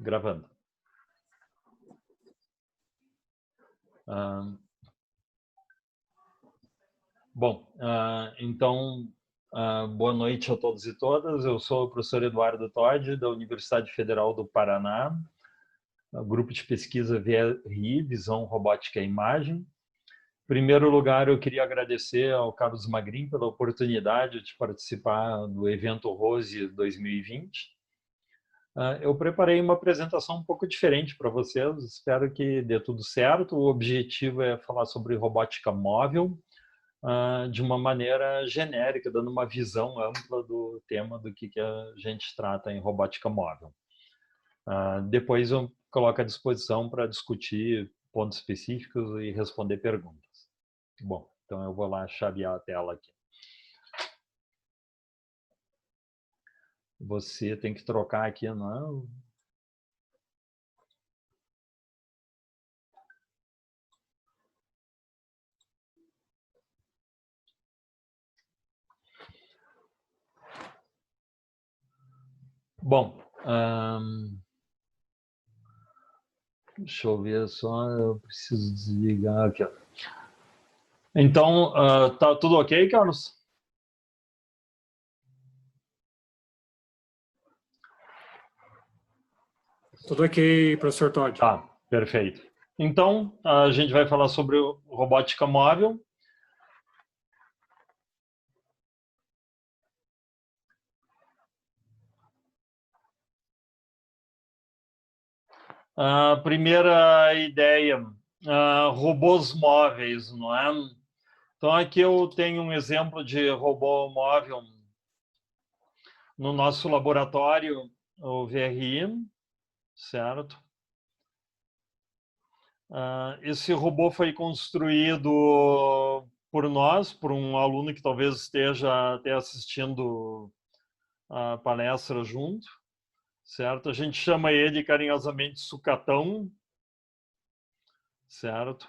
Gravando. Então, boa noite a todos e todas. Eu sou o professor Eduardo Todi, da Universidade Federal do Paraná, grupo de pesquisa VRI, Visão, Robótica e Imagem. Em primeiro lugar, eu queria agradecer ao Carlos Magrin pela oportunidade de participar do evento Rose 2020. Eu preparei uma apresentação um pouco diferente para vocês, espero que dê tudo certo. O objetivo é falar sobre robótica móvel de uma maneira genérica, dando uma visão ampla do tema do que a gente trata em robótica móvel. Depois eu coloco à disposição para discutir pontos específicos e responder perguntas. Bom, então eu vou lá chavear a tela aqui. Você tem que trocar aqui, não é? Bom, deixa eu ver só, eu preciso desligar aqui. Então, tá tudo ok, Carlos? Tudo ok, professor Todi. Tá, perfeito. Então, a gente vai falar sobre robótica móvel. A primeira ideia, robôs móveis, não é? Então, aqui eu tenho um exemplo de robô móvel no nosso laboratório, o VRI, certo? Esse robô foi construído por nós, por um aluno que talvez esteja até assistindo a palestra junto, certo? A gente chama ele carinhosamente sucatão, certo?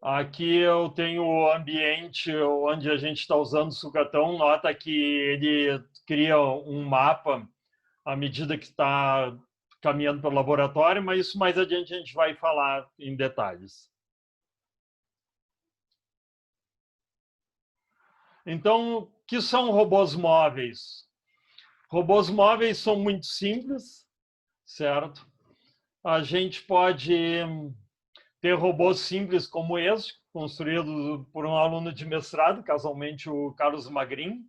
Aqui eu tenho o ambiente onde a gente está usando o sucatão. Nota que ele cria um mapa à medida que está caminhando pelo laboratório, mas isso mais adiante a gente vai falar em detalhes. Então, o que são robôs móveis? Robôs móveis são muito simples, certo? A gente pode ter robôs simples como esse, construído por um aluno de mestrado, casualmente o Carlos Magrin.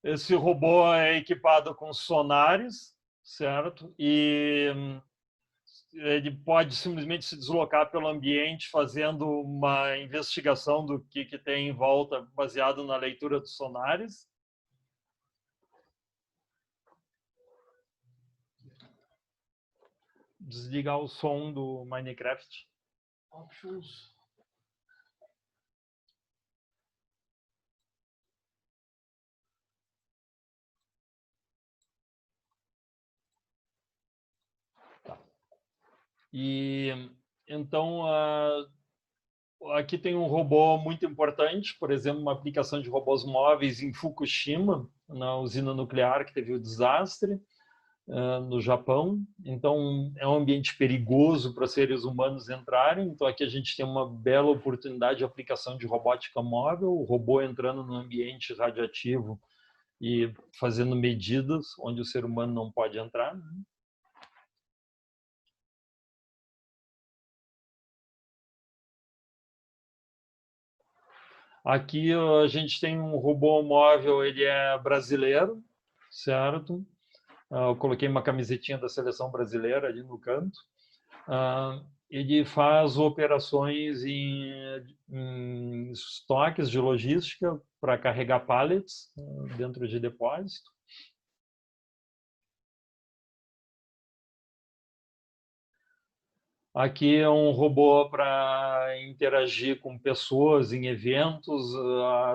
Esse robô é equipado com sonares, certo? E ele pode simplesmente se deslocar pelo ambiente fazendo uma investigação do que tem em volta, baseado na leitura dos sonares. Desligar o som do Minecraft. Options. Tá. E então aqui tem um robô muito importante, por exemplo, uma aplicação de robôs móveis em Fukushima, na usina nuclear que teve o desastre no Japão. Então, é um ambiente perigoso para seres humanos entrarem. Então, aqui a gente tem uma bela oportunidade de aplicação de robótica móvel, o robô entrando no ambiente radiativo e fazendo medidas onde o ser humano não pode entrar. Aqui a gente tem um robô móvel, ele é brasileiro, certo? Eu coloquei uma camisetinha da seleção brasileira ali no canto. Ele faz operações em estoques de logística para carregar pallets dentro de depósito. Aqui é um robô para interagir com pessoas em eventos,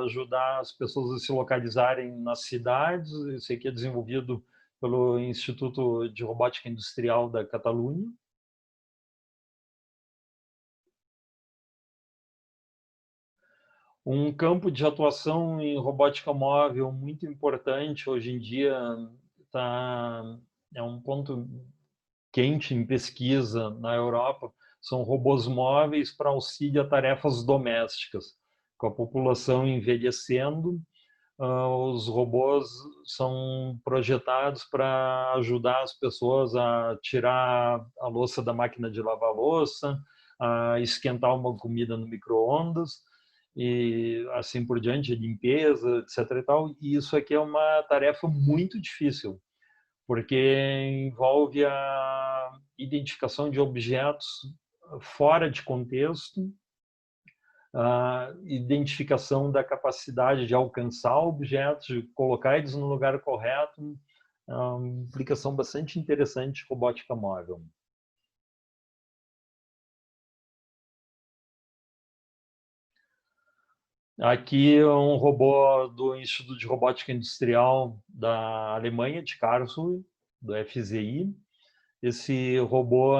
ajudar as pessoas a se localizarem nas cidades. Isso aqui é desenvolvido pelo Instituto de Robótica Industrial da Catalunha. Um campo de atuação em robótica móvel muito importante hoje em dia, é um ponto quente em pesquisa na Europa, são robôs móveis para auxílio a tarefas domésticas. Com a população envelhecendo, os robôs são projetados para ajudar as pessoas a tirar a louça da máquina de lavar louça, a esquentar uma comida no micro-ondas, e assim por diante, limpeza, etc. E tal. E isso aqui é uma tarefa muito difícil, porque envolve a identificação de objetos fora de contexto, a identificação da capacidade de alcançar objetos, de colocar eles no lugar correto, é uma implicação bastante interessante de robótica móvel. Aqui é um robô do Instituto de Robótica Industrial da Alemanha, de Karlsruhe, do FZI. Esse robô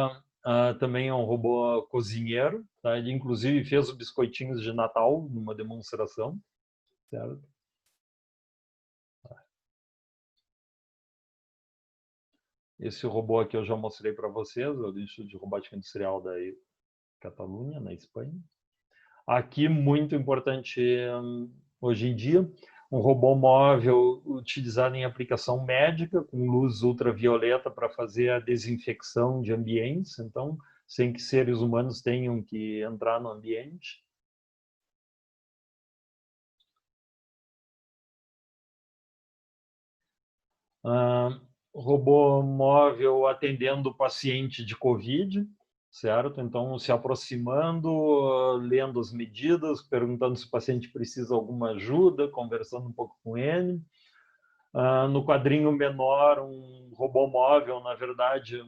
também é um robô cozinheiro, tá? Ele inclusive fez os biscoitinhos de Natal numa demonstração, certo? Esse robô aqui eu já mostrei para vocês, é do Instituto de Robótica Industrial da Catalunha, na Espanha. Aqui, muito importante hoje em dia, um robô móvel utilizado em aplicação médica, com luz ultravioleta para fazer a desinfecção de ambientes, então, sem que seres humanos tenham que entrar no ambiente. Robô móvel atendendo o paciente de Covid, certo? Então, se aproximando, lendo as medidas, perguntando se o paciente precisa de alguma ajuda, conversando um pouco com ele. No quadrinho menor, um robô móvel, na verdade,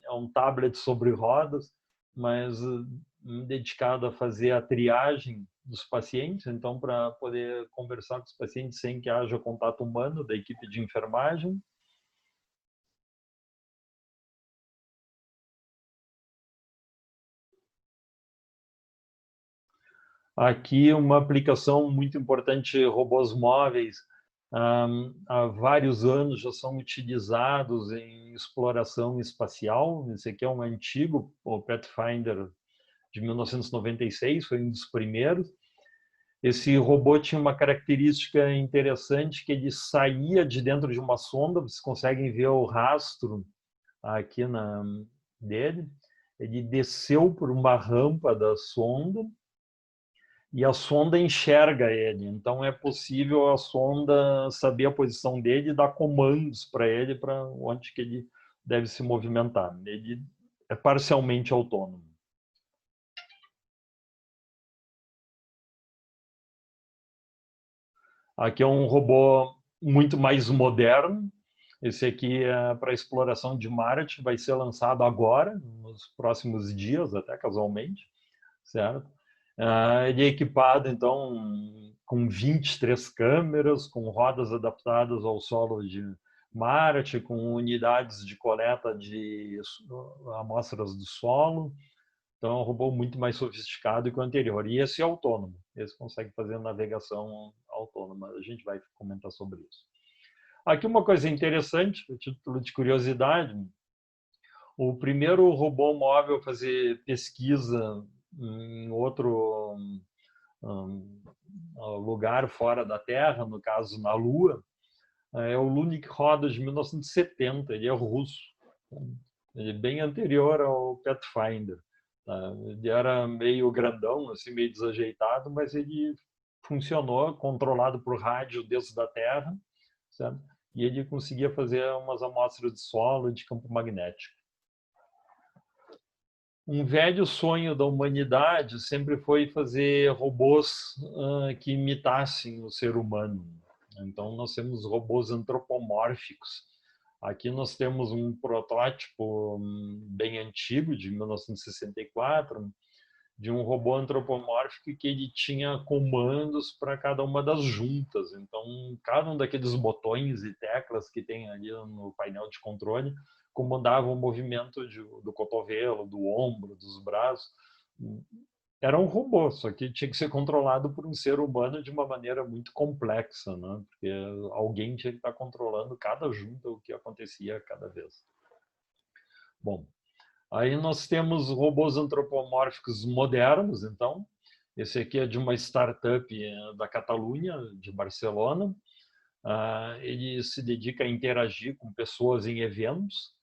é um tablet sobre rodas, mas dedicado a fazer a triagem dos pacientes, então, para poder conversar com os pacientes sem que haja contato humano da equipe de enfermagem. Aqui uma aplicação muito importante, robôs móveis, há vários anos já são utilizados em exploração espacial. Esse aqui é um antigo, o Pathfinder de 1996, foi um dos primeiros. Esse robô tinha uma característica interessante, que ele saía de dentro de uma sonda, vocês conseguem ver o rastro aqui dele. Ele desceu por uma rampa da sonda, e a sonda enxerga ele. Então, é possível a sonda saber a posição dele e dar comandos para ele, para onde que ele deve se movimentar. Ele é parcialmente autônomo. Aqui é um robô muito mais moderno. Esse aqui é para exploração de Marte, vai ser lançado agora, nos próximos dias, até casualmente, certo? Ele é equipado, então, com 23 câmeras, com rodas adaptadas ao solo de Marte, com unidades de coleta de amostras do solo. Então, é um robô muito mais sofisticado que o anterior. E esse é autônomo. Esse consegue fazer navegação autônoma. A gente vai comentar sobre isso. Aqui uma coisa interessante, a título de curiosidade, o primeiro robô móvel a fazer pesquisa em outro lugar fora da Terra, no caso na Lua, é o Lunik Roda de 1970, ele é russo, ele é bem anterior ao Pathfinder. Ele era meio grandão, assim, meio desajeitado, mas ele funcionou, controlado por rádio desde a Terra, certo? E ele conseguia fazer umas amostras de solo e de campo magnético. Um velho sonho da humanidade sempre foi fazer robôs que imitassem o ser humano. Então, nós temos robôs antropomórficos. Aqui nós temos um protótipo bem antigo, de 1964, de um robô antropomórfico que ele tinha comandos para cada uma das juntas. Então, cada um daqueles botões e teclas que tem ali no painel de controle comandava o movimento do cotovelo, do ombro, dos braços. Era um robô, só que tinha que ser controlado por um ser humano de uma maneira muito complexa, né? Porque alguém tinha que estar controlando cada junta, o que acontecia cada vez. Bom, aí nós temos robôs antropomórficos modernos, então. Esse aqui é de uma startup da Catalunha, de Barcelona. Ele se dedica a interagir com pessoas em eventos.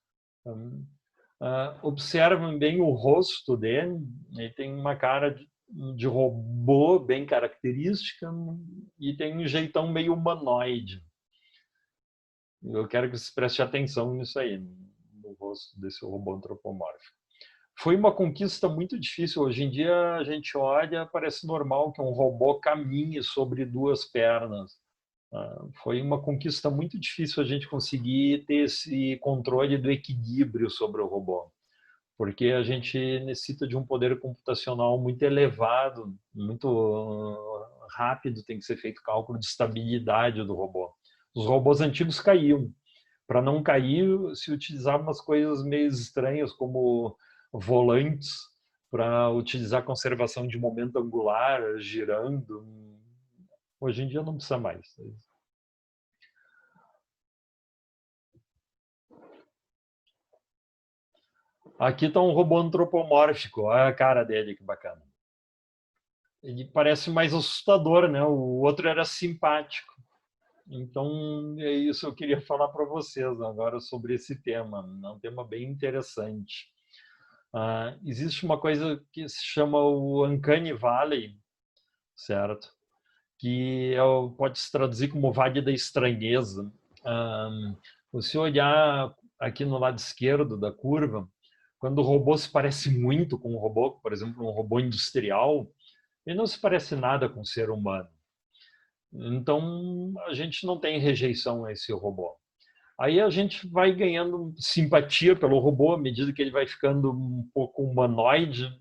Observem bem o rosto dele. Ele tem uma cara de robô bem característica e tem um jeitão meio humanoide. Eu quero que vocês prestem atenção nisso aí, no rosto desse robô antropomórfico. Foi uma conquista muito difícil. Hoje em dia a gente olha, parece normal que um robô caminhe sobre duas pernas. Foi uma conquista muito difícil a gente conseguir ter esse controle do equilíbrio sobre o robô, porque a gente necessita de um poder computacional muito elevado, muito rápido, tem que ser feito cálculo de estabilidade do robô. Os robôs antigos caíam. Para não cair, se utilizavam umas coisas meio estranhas, como volantes, para utilizar conservação de momento angular, girando. Hoje em dia não precisa mais. Aqui está um robô antropomórfico. Olha a cara dele, que bacana. Ele parece mais assustador, né? O outro era simpático. Então, é isso que eu queria falar para vocês agora sobre esse tema. É um tema bem interessante. Existe uma coisa que se chama o Uncanny Valley, certo? Que pode se traduzir como Vale da Estranheza. Se olhar aqui no lado esquerdo da curva, quando o robô se parece muito com um robô, por exemplo, um robô industrial, ele não se parece nada com o ser humano. Então, a gente não tem rejeição a esse robô. Aí a gente vai ganhando simpatia pelo robô à medida que ele vai ficando um pouco humanoide,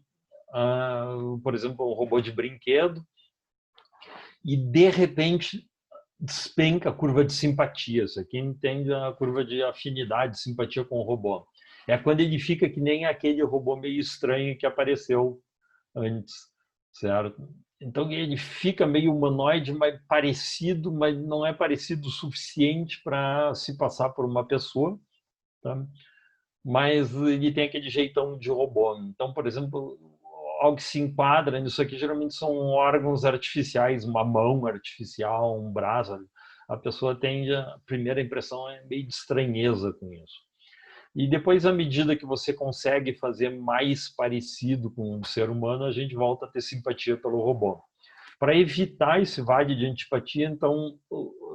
por exemplo, um robô de brinquedo, e de repente despenca a curva de simpatia. Isso aqui entende a curva de afinidade, simpatia com o robô. É quando ele fica que nem aquele robô meio estranho que apareceu antes, certo? Então ele fica meio humanoide, mas parecido, mas não é parecido o suficiente para se passar por uma pessoa, tá? Mas ele tem aquele jeitão de robô. Então, por exemplo, algo que se enquadra nisso aqui geralmente são órgãos artificiais, uma mão artificial, um braço. A pessoa tende, a primeira impressão é meio de estranheza com isso. E depois, à medida que você consegue fazer mais parecido com um ser humano, a gente volta a ter simpatia pelo robô. Para evitar esse vale de antipatia, então,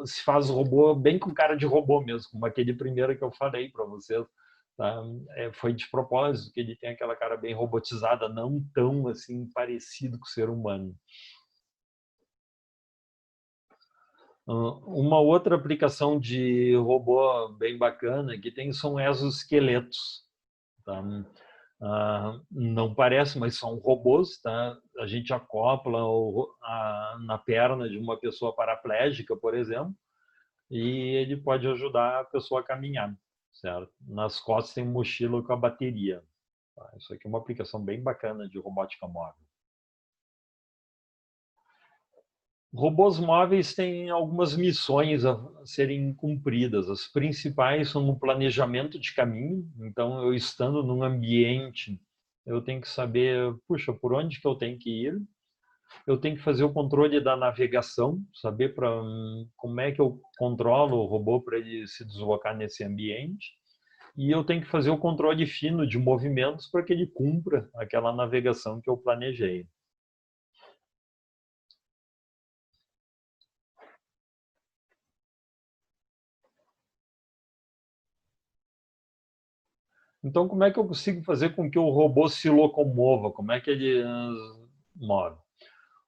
se faz o robô bem com cara de robô mesmo, como aquele primeiro que eu falei para vocês. Tá? Foi de propósito que ele tem aquela cara bem robotizada, não tão assim parecido com o ser humano. Uma outra aplicação de robô bem bacana que tem são exoesqueletos. Tá? Não parece, mas são robôs. Tá? A gente acopla na perna de uma pessoa paraplégica, por exemplo, e ele pode ajudar a pessoa a caminhar. Certo? Nas costas tem um mochila com a bateria. Tá? Isso aqui é uma aplicação bem bacana de robótica móvel. Robôs móveis têm algumas missões a serem cumpridas. As principais são no planejamento de caminho. Então, eu estando num ambiente, eu tenho que saber, puxa, por onde que eu tenho que ir. Eu tenho que fazer o controle da navegação, saber como é que eu controlo o robô para ele se deslocar nesse ambiente. E eu tenho que fazer o controle fino de movimentos para que ele cumpra aquela navegação que eu planejei. Então, como é que eu consigo fazer com que o robô se locomova? Como é que ele move?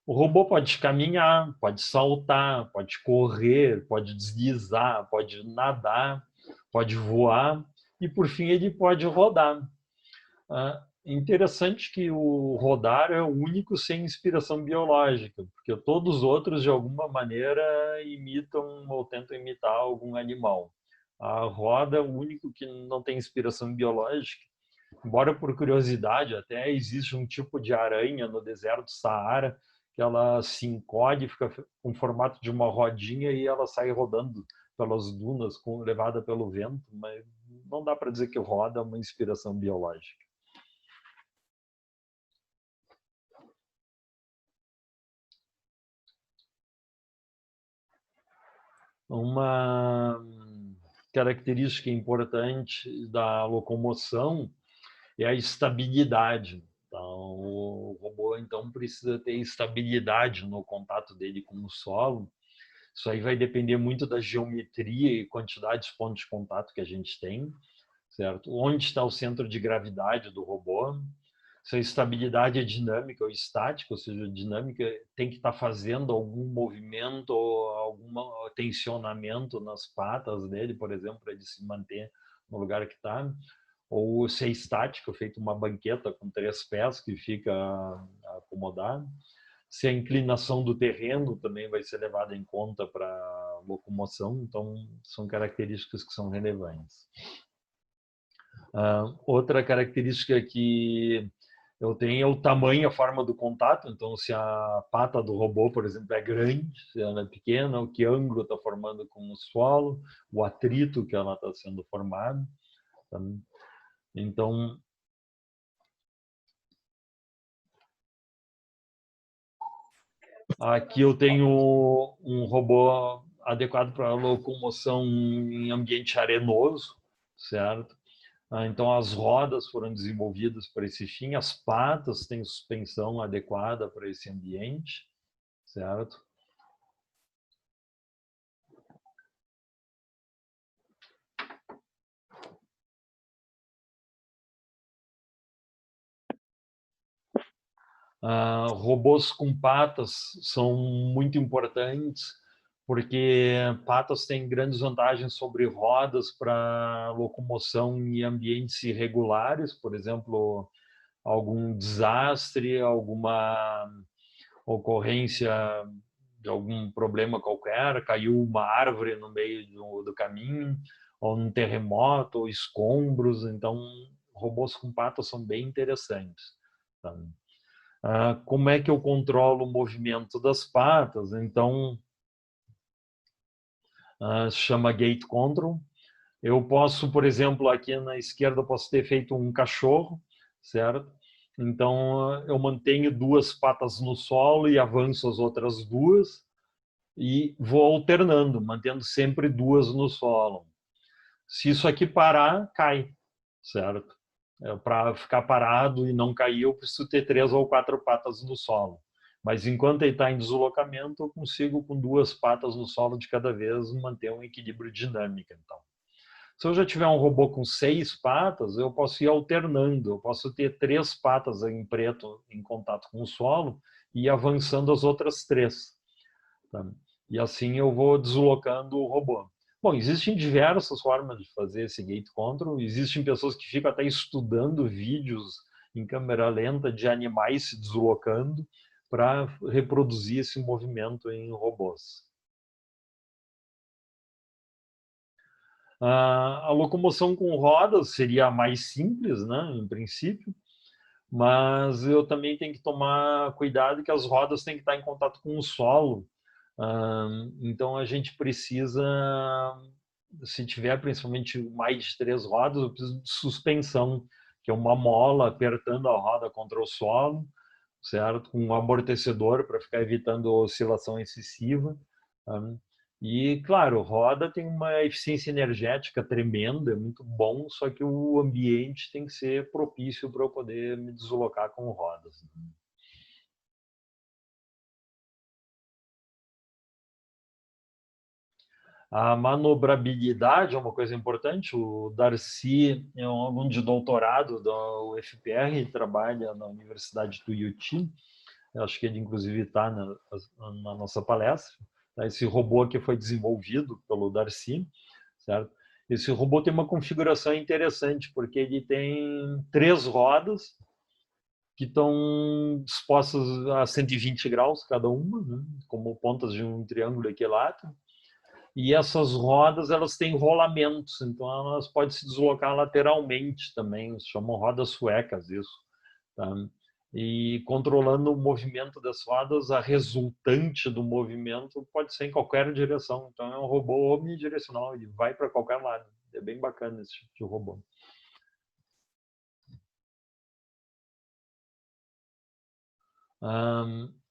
O robô pode caminhar, pode saltar, pode correr, pode deslizar, pode nadar, pode voar e, por fim, ele pode rodar. Interessante que o rodar é o único sem inspiração biológica, porque todos os outros, de alguma maneira, imitam ou tentam imitar algum animal. A roda é o único que não tem inspiração biológica, embora por curiosidade, até existe um tipo de aranha no deserto do Saara que ela se encode, fica com o formato de uma rodinha e ela sai rodando pelas dunas, levada pelo vento, mas não dá para dizer que roda é uma inspiração biológica. Uma característica importante da locomoção é a estabilidade. Então, o robô então precisa ter estabilidade no contato dele com o solo. Isso aí vai depender muito da geometria e quantidade de pontos de contato que a gente tem, certo? Onde está o centro de gravidade do robô? Se a estabilidade é dinâmica ou estática, ou seja, dinâmica tem que estar fazendo algum movimento ou algum tensionamento nas patas dele, por exemplo, para ele se manter no lugar que está, ou se é estático, feito uma banqueta com 3 pés que fica acomodado. Se a inclinação do terreno também vai ser levada em conta para locomoção, então são características que são relevantes. Outra característica que eu tenho é o tamanho e a forma do contato. Então, se a pata do robô, por exemplo, é grande, se ela é pequena, o que ângulo está formando com o solo, o atrito que ela está sendo formado. Então, aqui eu tenho um robô adequado para locomoção em ambiente arenoso, certo? Então, as rodas foram desenvolvidas para esse fim, as patas têm suspensão adequada para esse ambiente, certo? Robôs com patas são muito importantes, porque patas têm grandes vantagens sobre rodas para locomoção em ambientes irregulares, por exemplo, algum desastre, alguma ocorrência de algum problema qualquer, caiu uma árvore no meio do caminho, ou um terremoto, ou escombros. Então, robôs com patas são bem interessantes. Tá? Como é que eu controlo o movimento das patas? Então, se chama Gate Control. Eu posso, por exemplo, aqui na esquerda, eu posso ter feito um cachorro, certo? Então, eu mantenho 2 patas no solo e avanço as outras 2 e vou alternando, mantendo sempre 2 no solo. Se isso aqui parar, cai, certo? Para ficar parado e não cair, eu preciso ter 3 ou 4 patas no solo. Mas enquanto ele está em deslocamento, eu consigo, com 2 patas no solo de cada vez, manter um equilíbrio dinâmico. Então, se eu já tiver um robô com 6 patas, eu posso ir alternando. Eu posso ter 3 patas em preto em contato com o solo e ir avançando as outras 3. Tá? E assim eu vou deslocando o robô. Bom, existem diversas formas de fazer esse gate control. Existem pessoas que ficam até estudando vídeos em câmera lenta de animais se deslocando para reproduzir esse movimento em robôs. A locomoção com rodas seria a mais simples, né, em princípio, mas eu também tenho que tomar cuidado que as rodas têm que estar em contato com o solo. Então a gente precisa, se tiver principalmente mais de 3 rodas, eu preciso de suspensão, que é uma mola apertando a roda contra o solo, certo? Com um amortecedor para ficar evitando a oscilação excessiva. E, claro, roda tem uma eficiência energética tremenda, é muito bom, só que o ambiente tem que ser propício para eu poder me deslocar com rodas. A manobrabilidade é uma coisa importante. O Darcy é um aluno de doutorado da UFPR, trabalha na Universidade do UT. Eu acho que ele, inclusive, está na nossa palestra. Esse robô aqui foi desenvolvido pelo Darcy, certo? Esse robô tem uma configuração interessante, porque ele tem 3 rodas, que estão dispostas a 120 graus cada uma, né? Como pontas de um triângulo equilátero. E essas rodas, elas têm rolamentos, então elas podem se deslocar lateralmente também, se chamam rodas suecas isso. Tá? E controlando o movimento das rodas, a resultante do movimento pode ser em qualquer direção. Então é um robô omnidirecional, ele vai para qualquer lado. É bem bacana esse tipo de robô.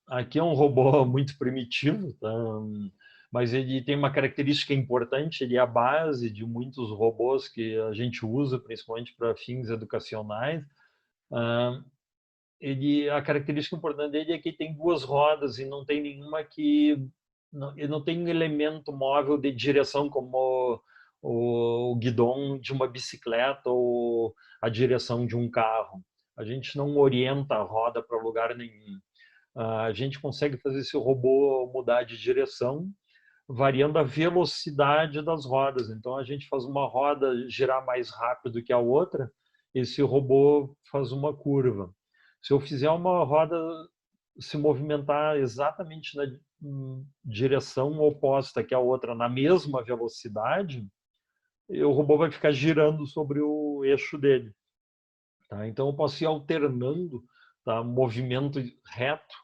Aqui é um robô muito primitivo, tá? Mas ele tem uma característica importante, ele é a base de muitos robôs que a gente usa, principalmente para fins educacionais. A característica importante dele é que tem duas rodas e não tem nenhuma que... ele não tem um elemento móvel de direção como o guidão de uma bicicleta ou a direção de um carro. A gente não orienta a roda para lugar nenhum. A gente consegue fazer esse robô mudar de direção variando a velocidade das rodas. Então, a gente faz uma roda girar mais rápido que a outra, esse robô faz uma curva. Se eu fizer uma roda se movimentar exatamente na direção oposta que a outra, na mesma velocidade, o robô vai ficar girando sobre o eixo dele. Tá? Então, eu posso ir alternando, tá? Movimento reto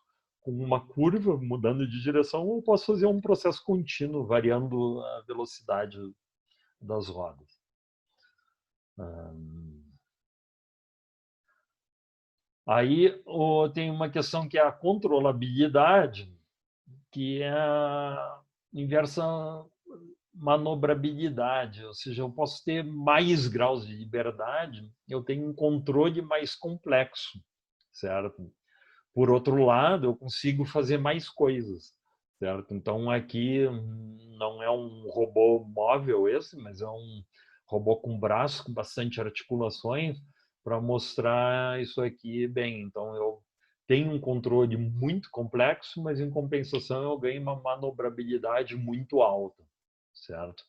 com uma curva, mudando de direção, ou posso fazer um processo contínuo, variando a velocidade das rodas. Aí tem uma questão que é a controlabilidade, que é a inversa manobrabilidade, ou seja, eu posso ter mais graus de liberdade, eu tenho um controle mais complexo, certo? Por outro lado, eu consigo fazer mais coisas, certo? Então, aqui não é um robô móvel esse, mas é um robô com braço, com bastante articulações, para mostrar isso aqui bem. Então, eu tenho um controle muito complexo, mas, em compensação, eu ganho uma manobrabilidade muito alta, certo?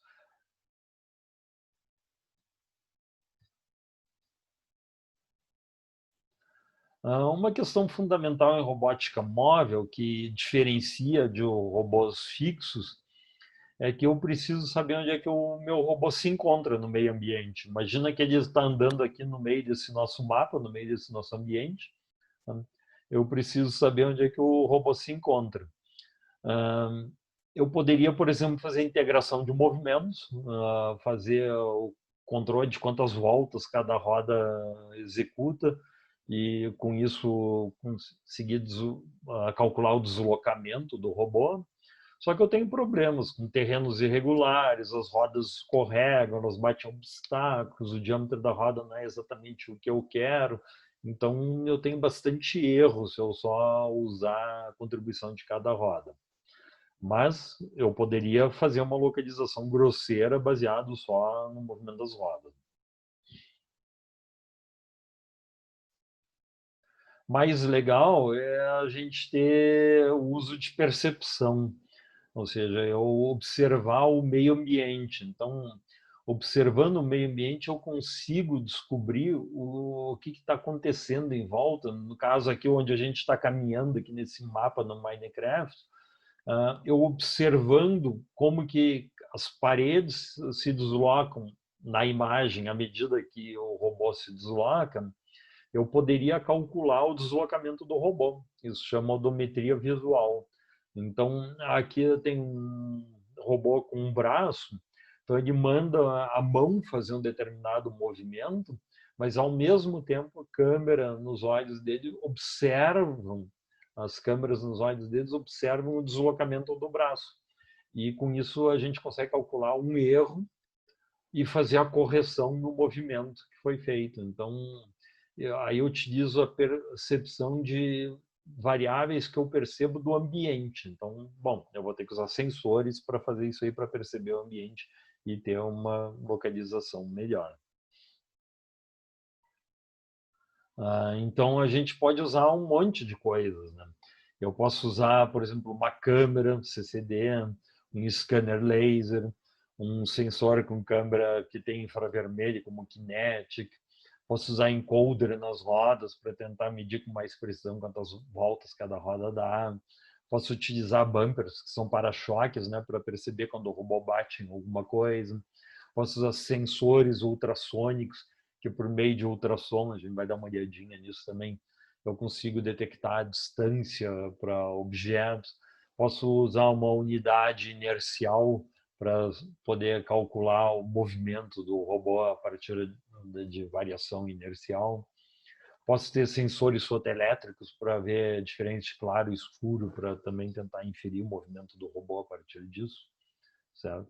Uma questão fundamental em robótica móvel que diferencia de robôs fixos é que eu preciso saber onde é que o meu robô se encontra no meio ambiente. Imagina que ele está andando aqui no meio desse nosso mapa, no meio desse nosso ambiente. Tá? Eu preciso saber onde é que o robô se encontra. Eu poderia, por exemplo, fazer integração de movimentos, fazer o controle de quantas voltas cada roda executa, e com isso conseguir calcular o deslocamento do robô. Só que eu tenho problemas com terrenos irregulares, as rodas escorregam, elas batem obstáculos, o diâmetro da roda não é exatamente o que eu quero. Então, eu tenho bastante erro se eu só usar a contribuição de cada roda. Mas eu poderia fazer uma localização grosseira baseado só no movimento das rodas. Mais legal é a gente ter o uso de percepção, ou seja, eu observar o meio ambiente. Então, observando o meio ambiente, eu consigo descobrir o que está acontecendo em volta. No caso aqui, onde a gente está caminhando aqui nesse mapa no Minecraft, eu observando como que as paredes se deslocam na imagem à medida que o robô se desloca, eu poderia calcular o deslocamento do robô. Isso chama odometria visual. Então, aqui tem um robô com um braço, então ele manda a mão fazer um determinado movimento, mas ao mesmo tempo a câmera nos olhos dele observam, as câmeras nos olhos deles observam o deslocamento do braço. E com isso a gente consegue calcular um erro e fazer a correção no movimento que foi feito. Então, aí eu utilizo a percepção de variáveis que eu percebo do ambiente. Então, bom, eu vou ter que usar sensores para fazer isso aí, para perceber o ambiente e ter uma localização melhor. Então, a gente pode usar um monte de coisas, né? Eu posso usar, por exemplo, uma câmera CCD, um scanner laser, um sensor com câmera que tem infravermelho, como Kinetic. Posso usar encoder nas rodas para tentar medir com mais precisão quantas voltas cada roda dá. Posso utilizar bumpers, que são para-choques, né, para perceber quando o robô bate em alguma coisa. Posso usar sensores ultrassônicos, que por meio de ultrassom, a gente vai dar uma olhadinha nisso também, eu consigo detectar a distância para objetos. Posso usar uma unidade inercial para poder calcular o movimento do robô a partir de variação inercial. Posso ter sensores fotoelétricos para ver diferença de claro e escuro, para também tentar inferir o movimento do robô a partir disso, certo?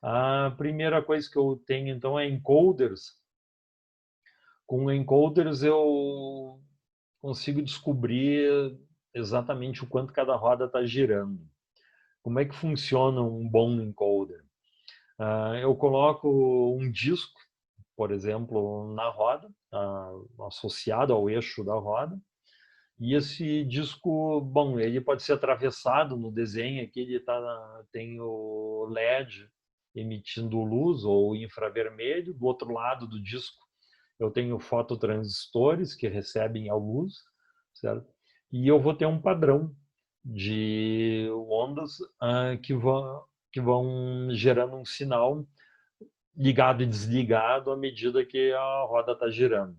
A primeira coisa que eu tenho, então, é encoders. Com encoders eu consigo descobrir exatamente o quanto cada roda está girando. Como é que funciona um bom encoder? Eu coloco um disco, por exemplo, na roda, associado ao eixo da roda, e esse disco, bom, ele pode ser atravessado no desenho aqui, ele tem o LED emitindo luz ou infravermelho, do outro lado do disco eu tenho fototransistores que recebem a luz, certo? E eu vou ter um padrão de ondas que vão gerando um sinal ligado e desligado à medida que a roda está girando.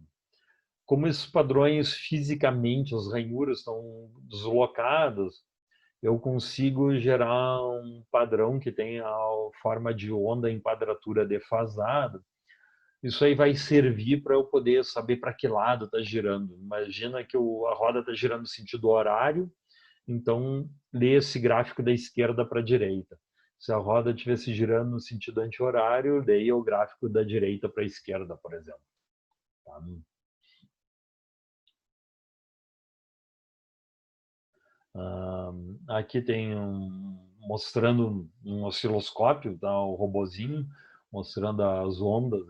Como esses padrões fisicamente, as ranhuras estão deslocadas, eu consigo gerar um padrão que tem a forma de onda em quadratura defasada. Isso aí vai servir para eu poder saber para que lado está girando. Imagina que a roda está girando no sentido horário, então lê esse gráfico da esquerda para a direita. Se a roda estivesse girando no sentido anti-horário, leia o gráfico da direita para a esquerda, por exemplo. Tá? Aqui tem mostrando um osciloscópio, tá? O robozinho, mostrando as ondas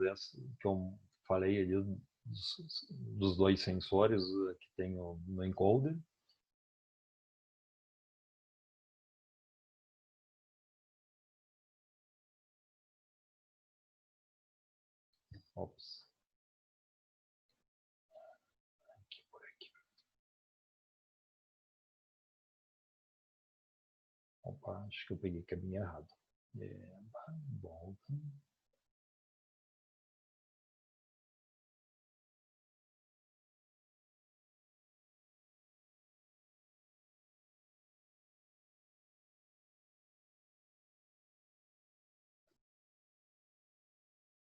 que eu falei ali dos dois sensores que tem no encoder. Ops. Aqui, por aqui. Opa, acho que eu peguei caminho errado. Volta.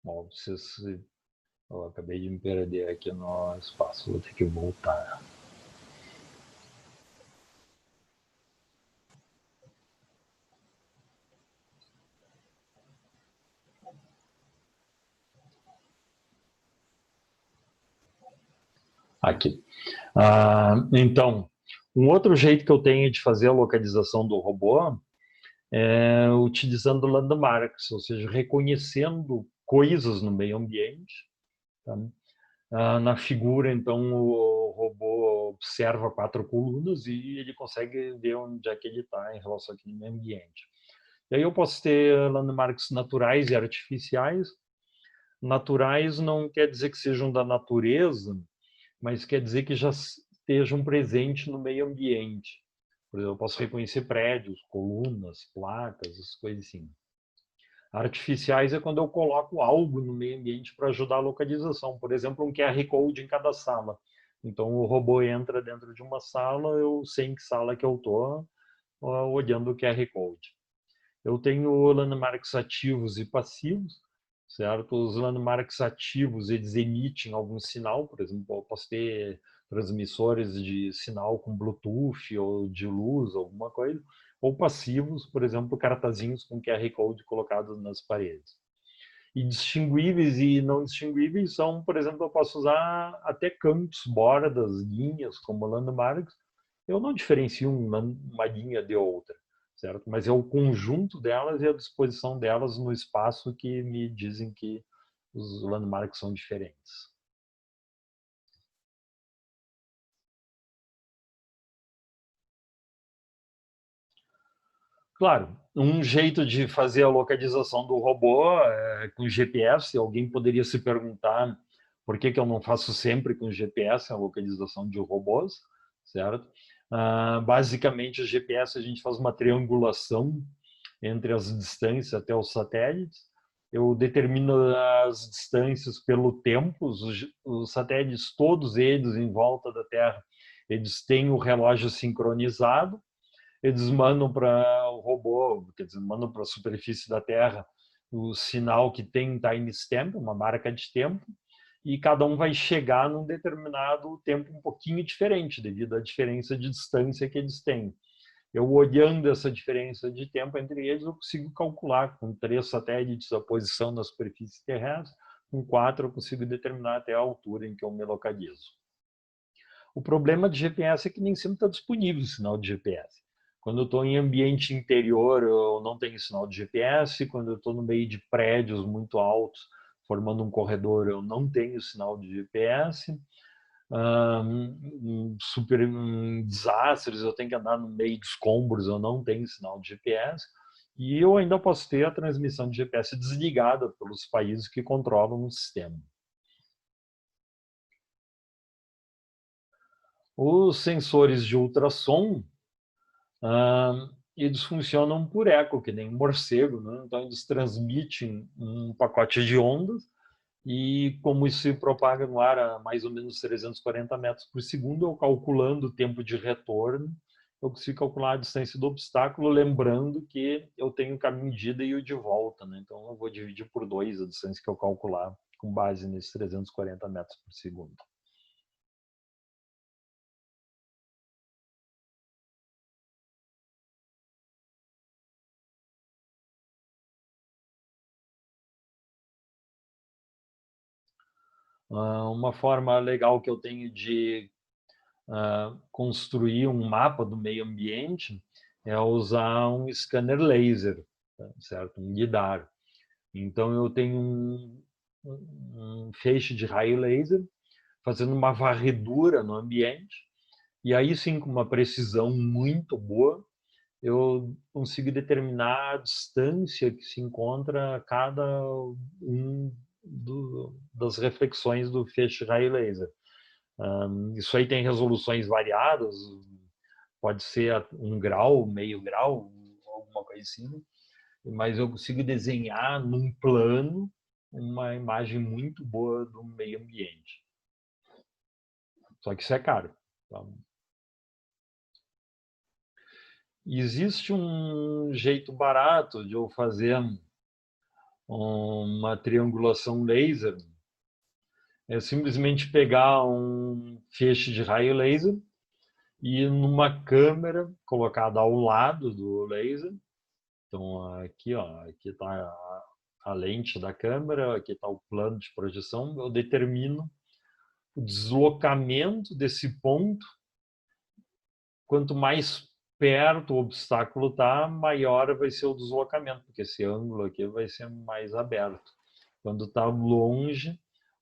Bom, eu acabei de me perder aqui no espaço, vou ter que voltar. Aqui. Então, um outro jeito que eu tenho de fazer a localização do robô é utilizando landmarks, ou seja, reconhecendo coisas no meio ambiente. Tá? Na figura, então, o robô observa 4 colunas e ele consegue ver onde é que ele está em relação àquele meio ambiente. E aí eu posso ter landmarks naturais e artificiais. Naturais não quer dizer que sejam da natureza, mas quer dizer que já estejam presentes no meio ambiente. Por exemplo, eu posso reconhecer prédios, colunas, placas, essas coisas assim. Artificiais é quando eu coloco algo no meio ambiente para ajudar a localização. Por exemplo, um QR Code em cada sala. Então, o robô entra dentro de uma sala, eu sei em que sala que eu estou, olhando o QR Code. Eu tenho landmarks ativos e passivos, certo? Os landmarks ativos, eles emitem algum sinal, por exemplo, eu posso ter transmissores de sinal com Bluetooth ou de luz, alguma coisa, ou passivos, por exemplo, cartazinhos com QR Code colocados nas paredes. E distinguíveis e não distinguíveis são, por exemplo, eu posso usar até cantos, bordas, linhas como landmarks. Eu não diferencio uma linha de outra, certo? Mas é o conjunto delas e a disposição delas no espaço que me dizem que os landmarks são diferentes. Claro, um jeito de fazer a localização do robô é com GPS. Alguém poderia se perguntar Por que eu não faço sempre com GPS, a localização de robôs, certo? Basicamente, o GPS a gente faz uma triangulação entre as distâncias até os satélites. Eu determino as distâncias pelo tempo. Os satélites, todos eles em volta da Terra, eles têm o relógio sincronizado. Eles mandam para o robô, quer dizer, mandam para a superfície da Terra o sinal que tem timestamp, uma marca de tempo, e cada um vai chegar num determinado tempo um pouquinho diferente, devido à diferença de distância que eles têm. Eu olhando essa diferença de tempo entre eles, eu consigo calcular com 3 satélites a posição na superfície terrestre, com 4 eu consigo determinar até a altura em que eu me localizo. O problema de GPS é que nem sempre está disponível o sinal de GPS. Quando eu estou em ambiente interior, eu não tenho sinal de GPS. Quando eu estou no meio de prédios muito altos, formando um corredor, eu não tenho sinal de GPS. Desastres, eu tenho que andar no meio de escombros, eu não tenho sinal de GPS. E eu ainda posso ter a transmissão de GPS desligada pelos países que controlam o sistema. Os sensores de ultrassom, eles funcionam por eco, que nem um morcego, né? Então eles transmitem um pacote de ondas e como isso se propaga no ar a mais ou menos 340 metros por segundo, eu calculando o tempo de retorno, eu consigo calcular a distância do obstáculo, lembrando que eu tenho o caminho de ida e o de volta, né? Então eu vou dividir por 2 a distância que eu calcular com base nesses 340 metros por segundo. Uma forma legal que eu tenho de construir um mapa do meio ambiente é usar um scanner laser, certo? Um lidar. Então eu tenho um feixe de raio laser fazendo uma varredura no ambiente e aí sim com uma precisão muito boa eu consigo determinar a distância que se encontra cada das reflexões do feixe raio laser. Isso aí tem resoluções variadas, pode ser 1 grau, meio grau, alguma coisa assim, mas eu consigo desenhar num plano uma imagem muito boa do meio ambiente. Só que isso é caro. Tá? Existe um jeito barato de eu fazer uma triangulação laser. É simplesmente pegar um feixe de raio laser e numa câmera colocada ao lado do laser. Então aqui, ó, aqui está a lente da câmera, aqui está o plano de projeção. Eu determino o deslocamento desse ponto. Quanto mais perto o obstáculo está, maior vai ser o deslocamento, porque esse ângulo aqui vai ser mais aberto. Quando está longe,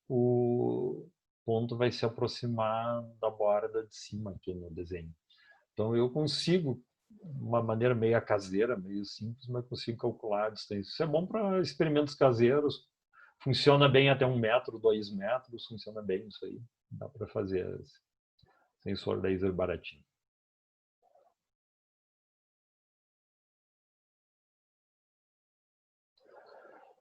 o ponto vai se aproximar da borda de cima aqui no desenho. Então eu consigo, de uma maneira meio caseira, meio simples, mas consigo calcular a distância. Isso é bom para experimentos caseiros. Funciona bem até 1 metro, 2 metros, funciona bem isso aí. Dá para fazer sensor laser baratinho.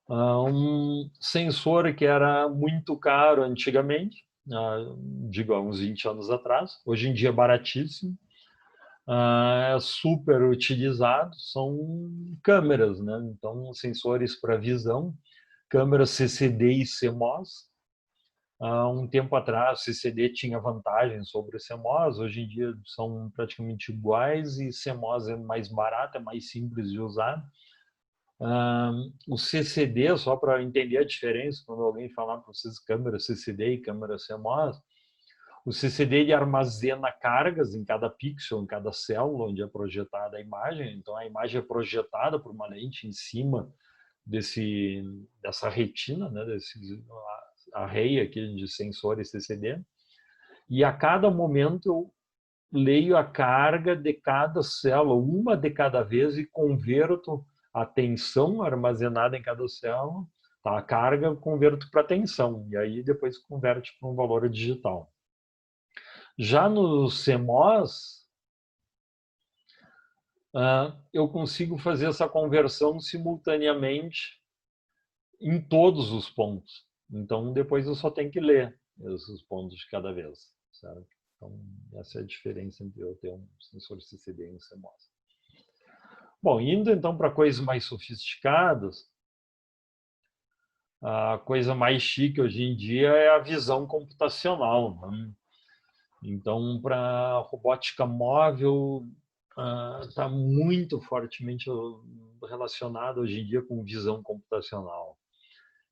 Um sensor que era muito caro antigamente, digo há uns 20 anos atrás, hoje em dia é baratíssimo, é super utilizado, são câmeras, né? Então, sensores para visão, câmeras CCD e CMOS. Há um tempo atrás, o CCD tinha vantagem sobre o CMOS, hoje em dia são praticamente iguais e CMOS é mais barato, é mais simples de usar. O CCD, só para entender a diferença, quando alguém falar para vocês câmera CCD e câmera CMOS, o CCD ele armazena cargas em cada pixel, em cada célula onde é projetada a imagem. Então a imagem é projetada por uma lente em cima dessa retina, né, desse array aqui de sensores CCD. E a cada momento eu leio a carga de cada célula, uma de cada vez, e converto a tensão armazenada em cada célula Tá? A carga eu converto para tensão, e aí depois converte para um valor digital. Já no CMOS, eu consigo fazer essa conversão simultaneamente em todos os pontos. Então, depois eu só tenho que ler esses pontos de cada vez. Certo? Então, essa é a diferença entre eu ter um sensor CCD e um CMOS. Bom, indo então para coisas mais sofisticadas, a coisa mais chique hoje em dia é a visão computacional. Né? Então, para robótica móvel, está muito fortemente relacionado hoje em dia com visão computacional.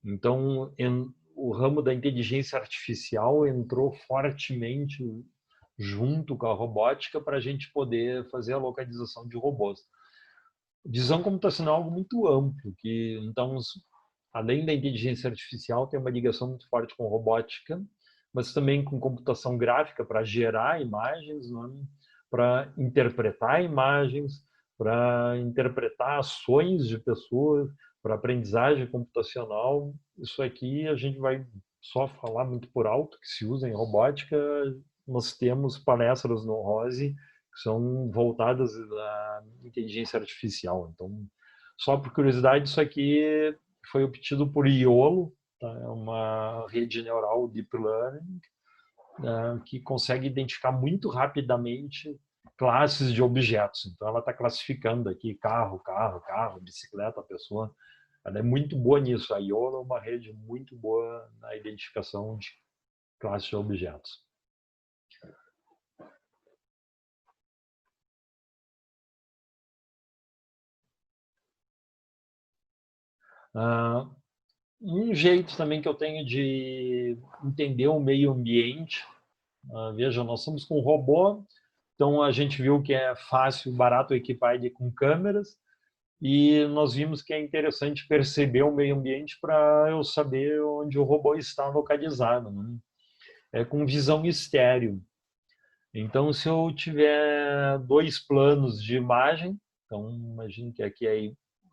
Então, o ramo da inteligência artificial entrou fortemente junto com a robótica para a gente poder fazer a localização de robôs. Visão computacional é algo muito amplo, que então, além da inteligência artificial, tem uma ligação muito forte com robótica, mas também com computação gráfica para gerar imagens, né? Para interpretar imagens, para interpretar ações de pessoas, para aprendizagem computacional. Isso aqui a gente vai só falar muito por alto, que se usa em robótica. Nós temos palestras no ROSE que são voltadas à inteligência artificial. Então, só por curiosidade, isso aqui foi obtido por IOLO, tá? É uma rede neural Deep Learning, que consegue identificar muito rapidamente classes de objetos. Então, ela está classificando aqui carro, bicicleta, pessoa. Ela é muito boa nisso. A IOLO é uma rede muito boa na identificação de classes de objetos. Um jeito também que eu tenho de entender o meio ambiente, veja, nós estamos com um robô, então a gente viu que é fácil, barato equipar ele com câmeras, e nós vimos que é interessante perceber o meio ambiente para eu saber onde o robô está localizado, né? É com visão estéreo. Então, se eu tiver dois planos de imagem, então imagine que aqui é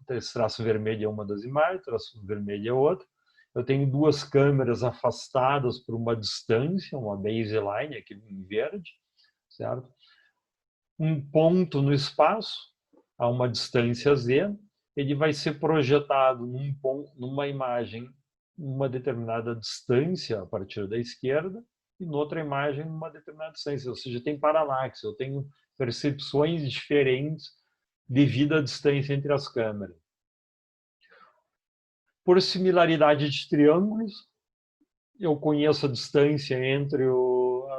esse traço vermelho é uma das imagens, traço vermelho é outra. Eu tenho duas câmeras afastadas por uma distância, uma baseline aqui em verde, certo? Um ponto no espaço, a uma distância z, ele vai ser projetado numa imagem uma determinada distância a partir da esquerda e noutra imagem uma determinada distância, ou seja, tem paralaxe, eu tenho percepções diferentes devido à distância entre as câmeras. Por similaridade de triângulos, eu conheço a distância entre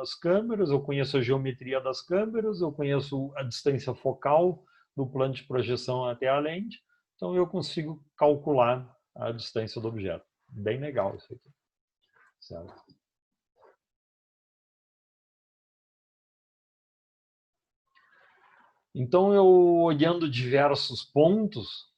as câmeras, eu conheço a geometria das câmeras, eu conheço a distância focal do plano de projeção até a lente, então eu consigo calcular a distância do objeto. Bem legal isso aqui. Certo? Então, eu olhando diversos pontos,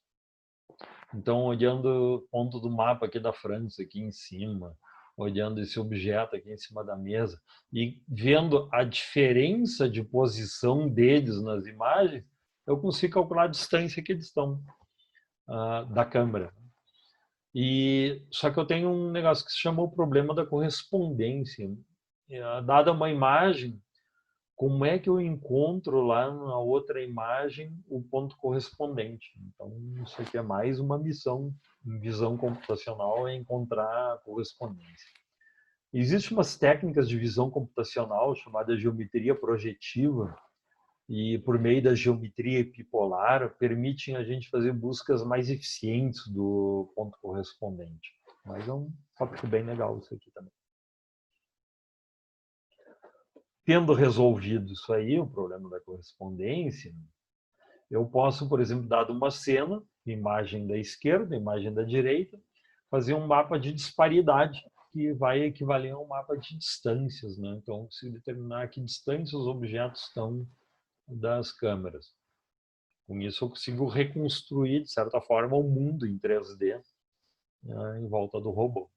então olhando o ponto do mapa aqui da França, aqui em cima, olhando esse objeto aqui em cima da mesa e vendo a diferença de posição deles nas imagens, eu consigo calcular a distância que eles estão da câmera. Só que eu tenho um negócio que se chama o problema da correspondência. Dada uma imagem, como é que eu encontro lá na outra imagem o ponto correspondente? Então, isso aqui é mais uma missão em visão computacional, é encontrar a correspondência. Existem umas técnicas de visão computacional chamada geometria projetiva, e por meio da geometria epipolar permitem a gente fazer buscas mais eficientes do ponto correspondente. Mas é um tópico bem legal isso aqui também. Tendo resolvido isso aí, o problema da correspondência, eu posso, por exemplo, dado uma cena, imagem da esquerda, imagem da direita, fazer um mapa de disparidade, que vai equivaler a um mapa de distâncias, né? Então, eu consigo determinar que distância os objetos estão das câmeras. Com isso, eu consigo reconstruir, de certa forma, o mundo em 3D, né, em volta do robô.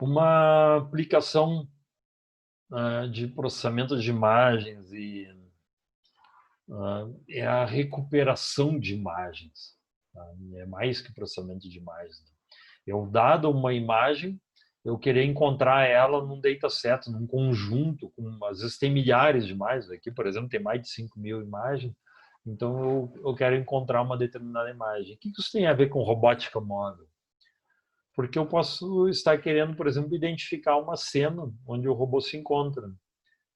Uma aplicação de processamento de imagens e é a recuperação de imagens. Tá? É mais que processamento de imagens. Eu, dado uma imagem, eu querer encontrar ela num dataset, num conjunto, com, às vezes tem milhares de imagens. Aqui, por exemplo, tem mais de 5.000 imagens. Então, eu quero encontrar uma determinada imagem. O que isso tem a ver com robótica móvel? Porque eu posso estar querendo, por exemplo, identificar uma cena onde o robô se encontra.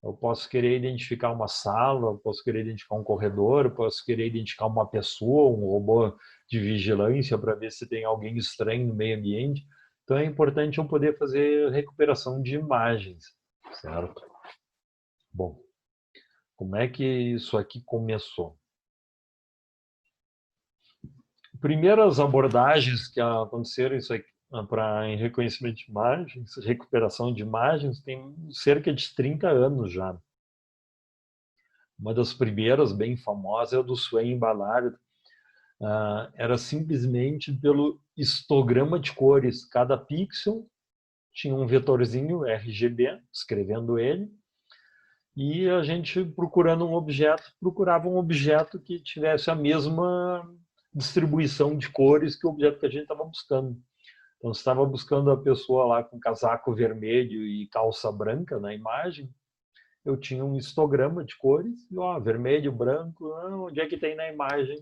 Eu posso querer identificar uma sala, eu posso querer identificar um corredor, eu posso querer identificar uma pessoa, um robô de vigilância para ver se tem alguém estranho no meio ambiente. Então é importante eu poder fazer recuperação de imagens, certo? Bom, como é que isso aqui começou? Primeiras abordagens que aconteceram isso aqui para em reconhecimento de imagens, recuperação de imagens, tem cerca de 30 anos já. Uma das primeiras, bem famosa, é a do Swain Ballard. Era simplesmente pelo histograma de cores. Cada pixel tinha um vetorzinho RGB, escrevendo ele, e a gente, procurando um objeto, procurava um objeto que tivesse a mesma distribuição de cores que o objeto que a gente estava buscando. Então, se estava buscando a pessoa lá com casaco vermelho e calça branca na imagem, eu tinha um histograma de cores, e, ó, vermelho, branco, onde é que tem na imagem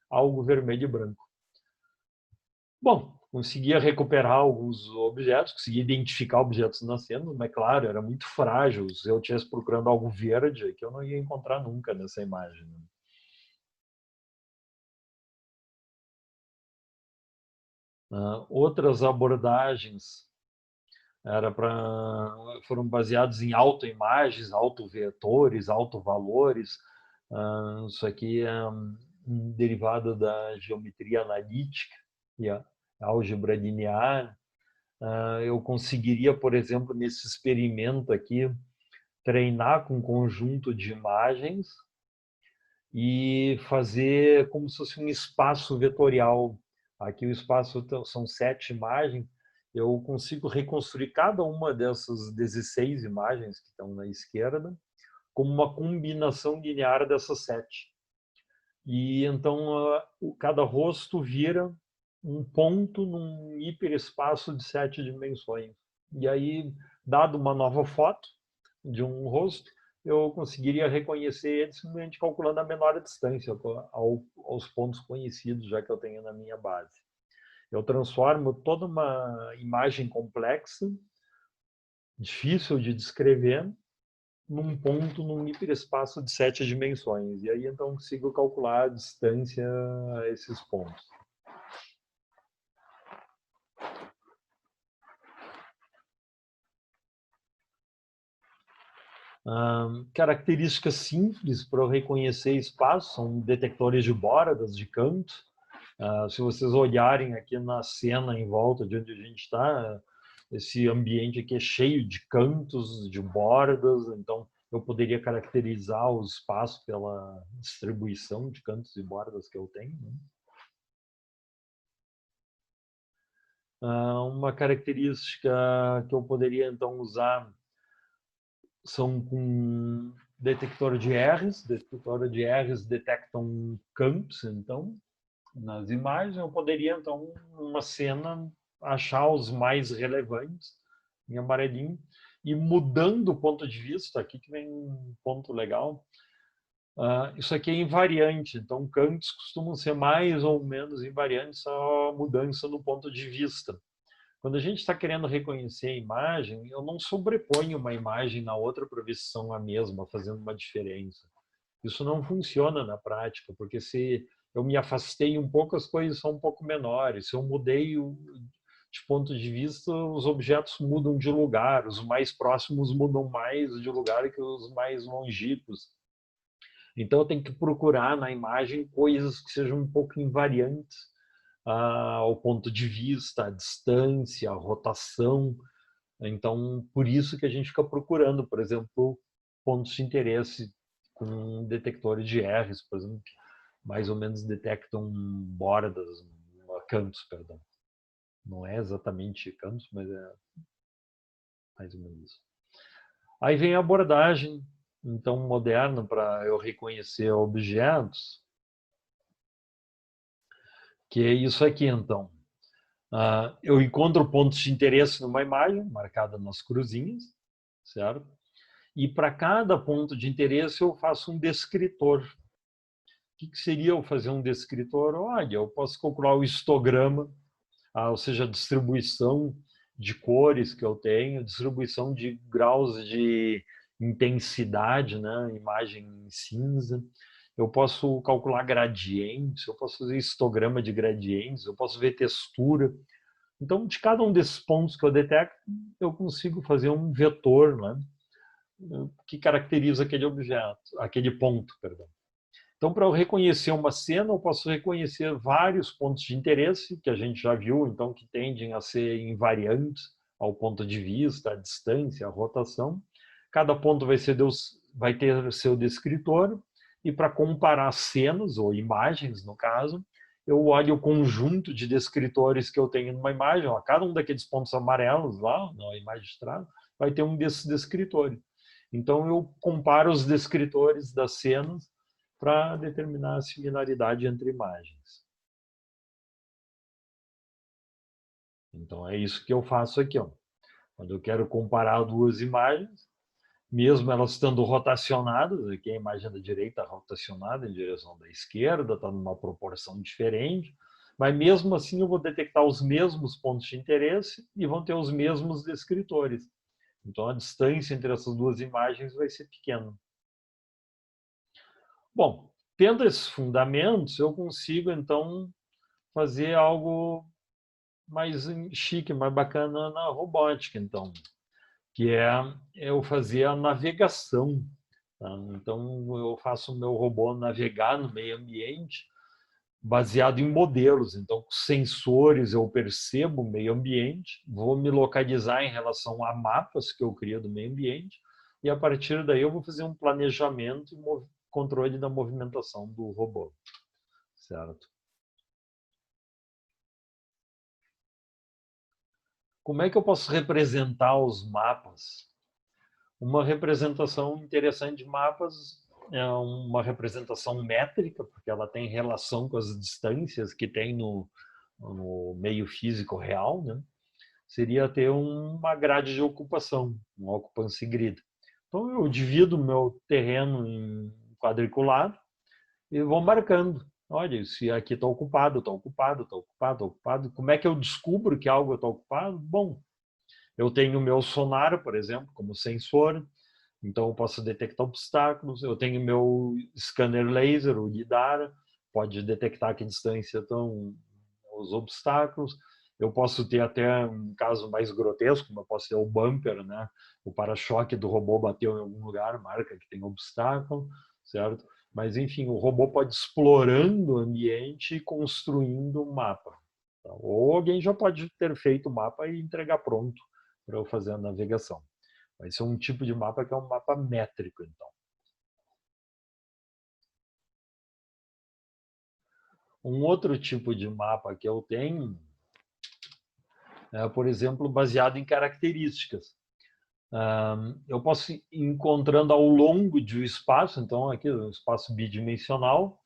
algo vermelho e branco? Bom, conseguia recuperar alguns objetos, conseguia identificar objetos na cena, mas claro, era muito frágil. Se eu estivesse procurando algo verde, que eu não ia encontrar nunca nessa imagem. Outras abordagens foram baseados em autoimagens, autovetores, autovalores. Isso aqui é um derivado da geometria analítica e a álgebra linear. Eu conseguiria, por exemplo, nesse experimento aqui, treinar com um conjunto de imagens e fazer como se fosse um espaço vetorial. Aqui o espaço são 7 imagens, eu consigo reconstruir cada uma dessas 16 imagens que estão na esquerda como uma combinação linear dessas 7. E então cada rosto vira um ponto num hiperespaço de 7 dimensões. E aí, dado uma nova foto de um rosto, eu conseguiria reconhecer ele simplesmente calculando a menor distância aos pontos conhecidos, já que eu tenho na minha base. Eu transformo toda uma imagem complexa, difícil de descrever, num ponto, num hiperespaço de 7 dimensões. E aí, então, consigo calcular a distância a esses pontos. Características simples para eu reconhecer espaço são detectores de bordas, de canto. Se vocês olharem aqui na cena em volta de onde a gente está, esse ambiente aqui é cheio de cantos, de bordas, então eu poderia caracterizar o espaço pela distribuição de cantos e bordas que eu tenho. Né? Uma característica que eu poderia então usar são com detector de R's. Detector de R's detectam campos, então, nas imagens. Eu poderia, então, numa cena, achar os mais relevantes em amarelinho e mudando o ponto de vista. Aqui que vem um ponto legal. Isso aqui é invariante, então cantos costumam ser mais ou menos invariantes a mudança no ponto de vista. Quando a gente está querendo reconhecer a imagem, eu não sobreponho uma imagem na outra para ver se são a mesma, fazendo uma diferença. Isso não funciona na prática, porque se eu me afastei um pouco, as coisas são um pouco menores. Se eu mudei de ponto de vista, os objetos mudam de lugar, os mais próximos mudam mais de lugar que os mais longínquos. Então eu tenho que procurar na imagem coisas que sejam um pouco invariantes ao ponto de vista, a distância, a rotação. Então, por isso que a gente fica procurando, por exemplo, pontos de interesse com detectores de R's, por exemplo, que mais ou menos detectam bordas, cantos, perdão. Não é exatamente cantos, mas é mais ou menos isso. Aí vem a abordagem, então, moderna para eu reconhecer objetos, que é isso aqui, então. Eu encontro pontos de interesse numa imagem, marcada nas cruzinhas, certo? E para cada ponto de interesse eu faço um descritor. O que seria eu fazer um descritor? Olha, eu posso calcular o histograma, ou seja, a distribuição de cores que eu tenho, distribuição de graus de intensidade, né? Imagem em cinza. Eu posso calcular gradientes, eu posso fazer histograma de gradientes, eu posso ver textura. Então, de cada um desses pontos que eu detecto, eu consigo fazer um vetor, né? Que caracteriza aquele objeto, aquele ponto, perdão. Então, para eu reconhecer uma cena, eu posso reconhecer vários pontos de interesse, que a gente já viu, então, que tendem a ser invariantes ao ponto de vista, à distância, à rotação. Cada ponto vai ter seu descritor, e para comparar cenas, ou imagens, no caso, eu olho o conjunto de descritores que eu tenho numa imagem. Ó, cada um daqueles pontos amarelos lá, na imagem de trás, vai ter um desses descritores. Então, eu comparo os descritores das cenas para determinar a similaridade entre imagens. Então, é isso que eu faço aqui. Ó. Quando eu quero comparar duas imagens, mesmo elas estando rotacionadas, aqui a imagem da direita rotacionada em direção da esquerda, está numa proporção diferente, mas mesmo assim eu vou detectar os mesmos pontos de interesse e vão ter os mesmos descritores. Então, a distância entre essas duas imagens vai ser pequena. Bom, tendo esses fundamentos, eu consigo, então, fazer algo mais chique, mais bacana na robótica, então, que é eu fazer a navegação. Tá? Então, eu faço o meu robô navegar no meio ambiente baseado em modelos. Então, com sensores, eu percebo o meio ambiente, vou me localizar em relação a mapas que eu crio do meio ambiente, e a partir daí eu vou fazer um planejamento e controle da movimentação do robô, certo? Como é que eu posso representar os mapas? Uma representação interessante de mapas é uma representação métrica, porque ela tem relação com as distâncias que tem no meio físico real, né? Seria ter uma grade de ocupação, um occupancy grid. Então, eu divido o meu terreno em quadriculado e vou marcando. Olha, se aqui está ocupado, está ocupado, está ocupado, está ocupado. Como é que eu descubro que algo está ocupado? Bom, eu tenho o meu sonar, por exemplo, como sensor, então eu posso detectar obstáculos. Eu tenho meu scanner laser, o lidar, pode detectar a que distância estão os obstáculos. Eu posso ter até um caso mais grotesco, como eu posso ter o bumper, né? O para-choque do robô bateu em algum lugar, marca que tem obstáculo, certo? Mas, enfim, o robô pode ir explorando o ambiente e construindo um mapa. Tá? Ou alguém já pode ter feito o mapa e entregar pronto para eu fazer a navegação. Vai ser um tipo de mapa que é um mapa métrico, então. Um outro tipo de mapa que eu tenho é, por exemplo, baseado em características. Eu posso ir encontrando ao longo de um espaço, então aqui um espaço bidimensional,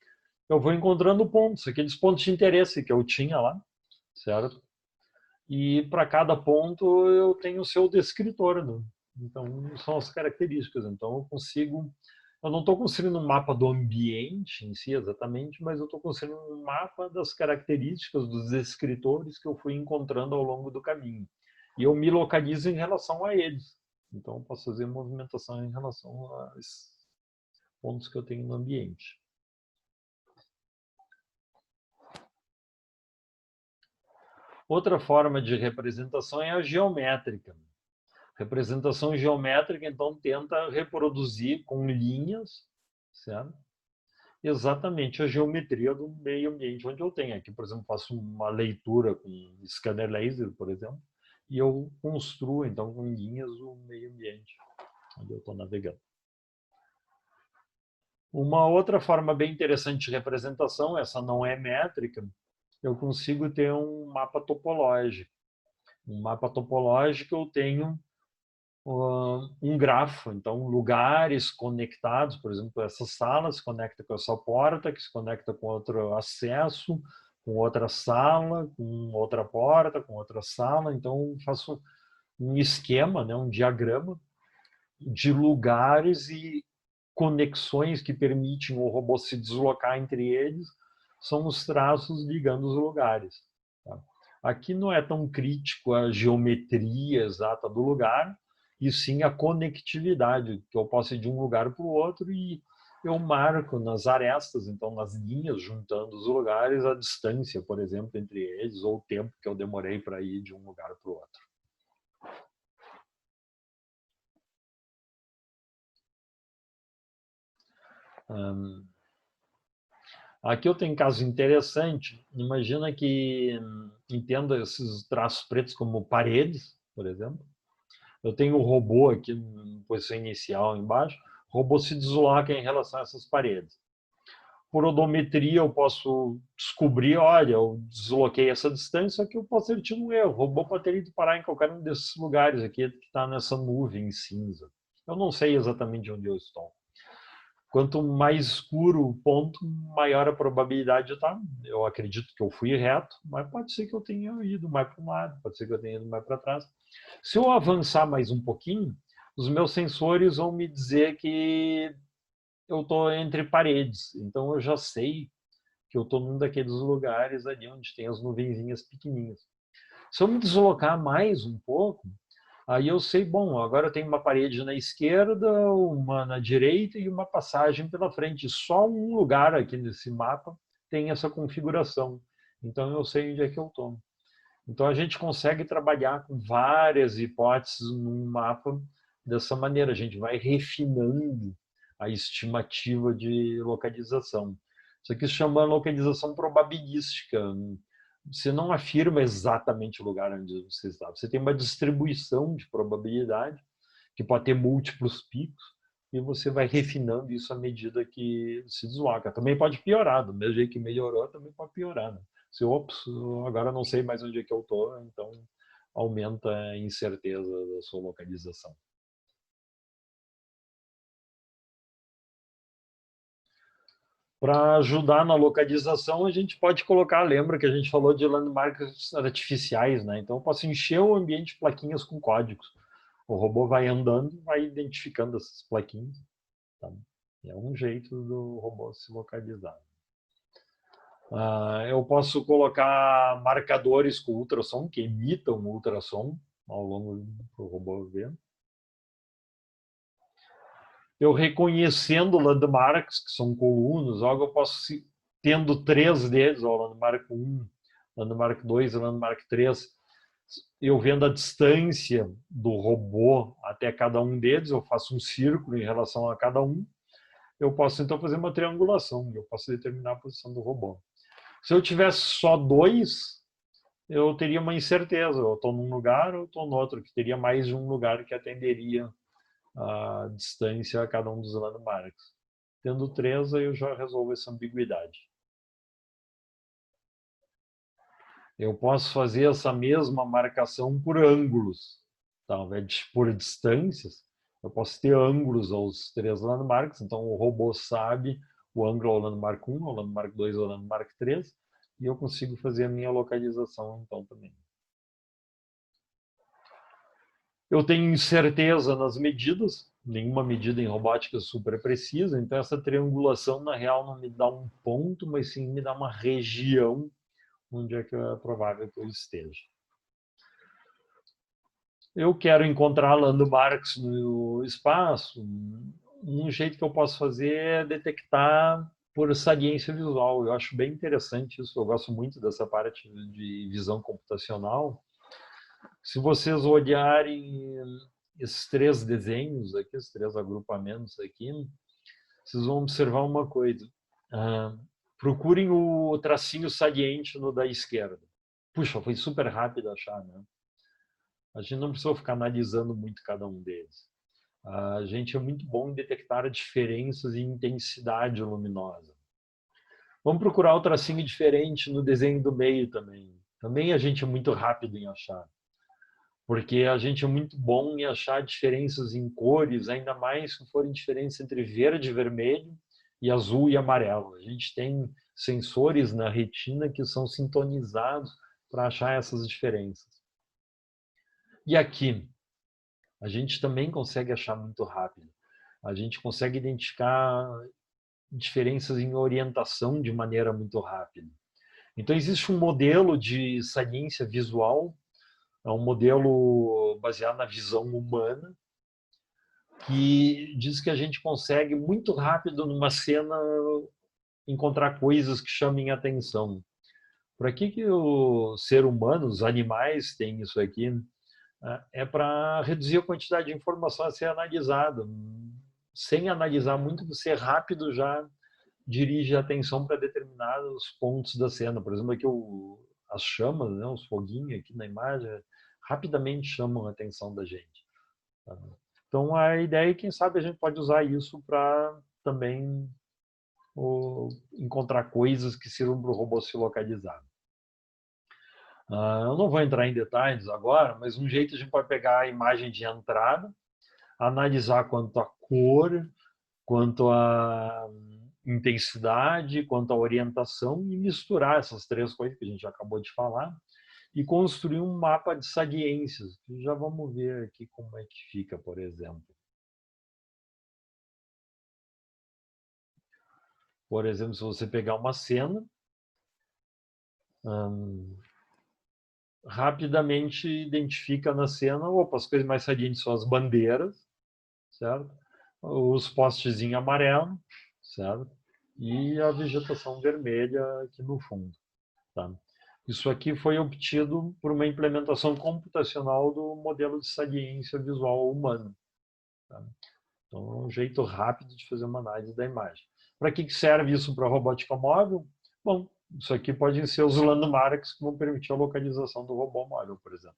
eu vou encontrando pontos, aqueles pontos de interesse que eu tinha lá, certo? E para cada ponto eu tenho o seu descritor, né? Então são as características. Então eu não estou construindo um mapa do ambiente em si exatamente, mas eu estou construindo um mapa das características dos descritores que eu fui encontrando ao longo do caminho. E eu me localizo em relação a eles. Então eu posso fazer movimentação em relação a esses pontos que eu tenho no ambiente. Outra forma de representação é a geométrica. Representação geométrica, então, tenta reproduzir com linhas, certo? Exatamente a geometria do meio ambiente onde eu tenho. Aqui, por exemplo, faço uma leitura com scanner laser, por exemplo, e eu construo, então, com linhas o meio ambiente onde eu estou navegando. Uma outra forma bem interessante de representação, essa não é métrica, eu consigo ter um mapa topológico. Um mapa topológico eu tenho um grafo, então lugares conectados, por exemplo, essa sala se conecta com essa porta, que se conecta com outro acesso, com outra sala, com outra porta, com outra sala. Então faço um esquema, né, um diagrama de lugares e conexões que permitem o robô se deslocar entre eles, são os traços ligando os lugares. Tá? Aqui não é tão crítico a geometria exata do lugar, e sim a conectividade, que eu posso ir de um lugar para o outro e eu marco nas arestas, então nas linhas juntando os lugares, a distância, por exemplo, entre eles, ou o tempo que eu demorei para ir de um lugar para o outro. Aqui eu tenho um caso interessante. Imagina que, entenda esses traços pretos como paredes, por exemplo. Eu tenho o robô aqui na posição inicial embaixo. O robô se desloca em relação a essas paredes. Por odometria eu posso descobrir, olha, eu desloquei essa distância, só que eu posso ter tido um erro. O robô pode ter ido parar em qualquer um desses lugares aqui que está nessa nuvem cinza. Eu não sei exatamente onde eu estou. Quanto mais escuro o ponto, maior a probabilidade de estar. Eu acredito que eu fui reto, mas pode ser que eu tenha ido mais para um lado, pode ser que eu tenha ido mais para trás. Se eu avançar mais um pouquinho, os meus sensores vão me dizer que eu estou entre paredes. Então eu já sei que eu estou num daqueles lugares ali onde tem as nuvenzinhas pequenininhas. Se eu me deslocar mais um pouco, aí eu sei, bom, agora eu tenho uma parede na esquerda, uma na direita e uma passagem pela frente. Só um lugar aqui nesse mapa tem essa configuração. Então eu sei onde é que eu estou. Então a gente consegue trabalhar com várias hipóteses num mapa dessa maneira. A gente vai refinando a estimativa de localização. Isso aqui se chama localização probabilística. Você não afirma exatamente o lugar onde você está. Você tem uma distribuição de probabilidade que pode ter múltiplos picos e você vai refinando isso à medida que se desloca. Também pode piorar, do mesmo jeito que melhorou, também pode piorar. Né? Se, ops, agora não sei mais onde é que eu estou, então aumenta a incerteza da sua localização. Para ajudar na localização, a gente pode colocar, lembra que a gente falou de landmarks artificiais, né? Então eu posso encher o ambiente de plaquinhas com códigos. O robô vai andando, vai identificando essas plaquinhas. Tá? É um jeito do robô se localizar. Eu posso colocar marcadores com ultrassom, que imitam o ultrassom ao longo do robô ver. Eu reconhecendo landmarks, que são colunas, algo eu posso, tendo 3 deles, ó, landmark 1, landmark 2 e landmark 3, eu vendo a distância do robô até cada um deles, eu faço um círculo em relação a cada um, eu posso então fazer uma triangulação, eu posso determinar a posição do robô. Se eu tivesse só 2, eu teria uma incerteza, eu estou num lugar ou estou no outro, que teria mais de um lugar que atenderia a distância a cada um dos landmarks. Tendo 3, aí eu já resolvo essa ambiguidade. Eu posso fazer essa mesma marcação por ângulos, tá? Ao invés de por distâncias, eu posso ter ângulos aos 3 landmarks, então o robô sabe o ângulo ao landmark 1, ao landmark 2, ao landmark 3, e eu consigo fazer a minha localização então também. Eu tenho incerteza nas medidas, nenhuma medida em robótica super precisa, então essa triangulação na real não me dá um ponto, mas sim me dá uma região onde é que é provável que eu esteja. Eu quero encontrar landmarks no espaço, um jeito que eu posso fazer é detectar por saliência visual. Eu acho bem interessante isso, eu gosto muito dessa parte de visão computacional. Se vocês olharem esses 3 desenhos aqui, esses 3 agrupamentos aqui, vocês vão observar uma coisa. Procurem o tracinho saliente no da esquerda. Puxa, foi super rápido achar, né? A gente não precisou ficar analisando muito cada um deles. A gente é muito bom em detectar diferenças em intensidade luminosa. Vamos procurar o tracinho diferente no desenho do meio também. Também a gente é muito rápido em achar. porque a gente é muito bom em achar diferenças em cores, ainda mais se forem diferenças entre verde e vermelho e azul e amarelo. A gente tem sensores na retina que são sintonizados para achar essas diferenças. E aqui, a gente também consegue achar muito rápido. A gente consegue identificar diferenças em orientação de maneira muito rápida. Então, existe um modelo de saliência visual, é um modelo baseado na visão humana, que diz que a gente consegue muito rápido numa cena encontrar coisas que chamem atenção. Para que o ser humano, os animais têm isso aqui? É para reduzir a quantidade de informação a ser analisada. Sem analisar muito, você rápido já dirige a atenção para determinados pontos da cena. Por exemplo, aqui as chamas, né, os foguinhos aqui na imagem, rapidamente chamam a atenção da gente. Então, a ideia é, quem sabe, a gente pode usar isso para também encontrar coisas que sirvam para o robô se localizar. Eu não vou entrar em detalhes agora, mas um jeito a gente pode pegar a imagem de entrada, analisar quanto a cor, quanto a intensidade, quanto a orientação e misturar essas três coisas que a gente acabou de falar e construir um mapa de saliências. Já vamos ver aqui como é que fica, por exemplo. Por exemplo, se você pegar uma cena, rapidamente identifica na cena, opa, as coisas mais salientes são as bandeiras, certo? Os postes em amarelo, certo? E a vegetação vermelha aqui no fundo, tá? Isso aqui foi obtido por uma implementação computacional do modelo de saliência visual humano, tá? Então, é um jeito rápido de fazer uma análise da imagem. Para que serve isso para a robótica móvel? Bom, isso aqui podem ser os landmarks que vão permitir a localização do robô móvel, por exemplo.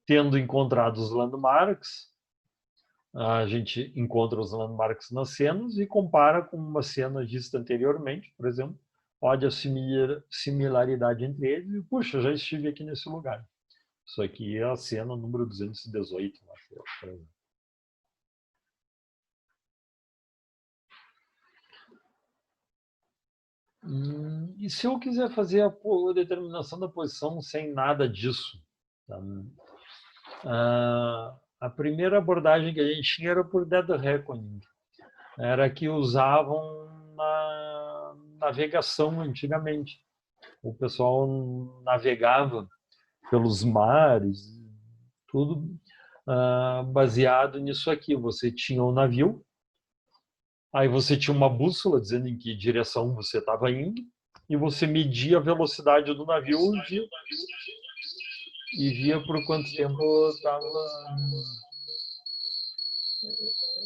Tendo encontrado os landmarks, a gente encontra os landmarks nas cenas e compara com uma cena vista anteriormente, por exemplo, olha a similaridade entre eles e, puxa, já estive aqui nesse lugar. Isso aqui é a cena número 218, acho, por exemplo. E se eu quiser fazer a determinação da posição sem nada disso? Tá? A primeira abordagem que a gente tinha era por dead reckoning. Era que usavam na navegação antigamente. O pessoal navegava pelos mares, tudo baseado nisso aqui. Você tinha um navio, aí você tinha uma bússola dizendo em que direção você estava indo, e você media a velocidade do navio e via por quanto tempo estava...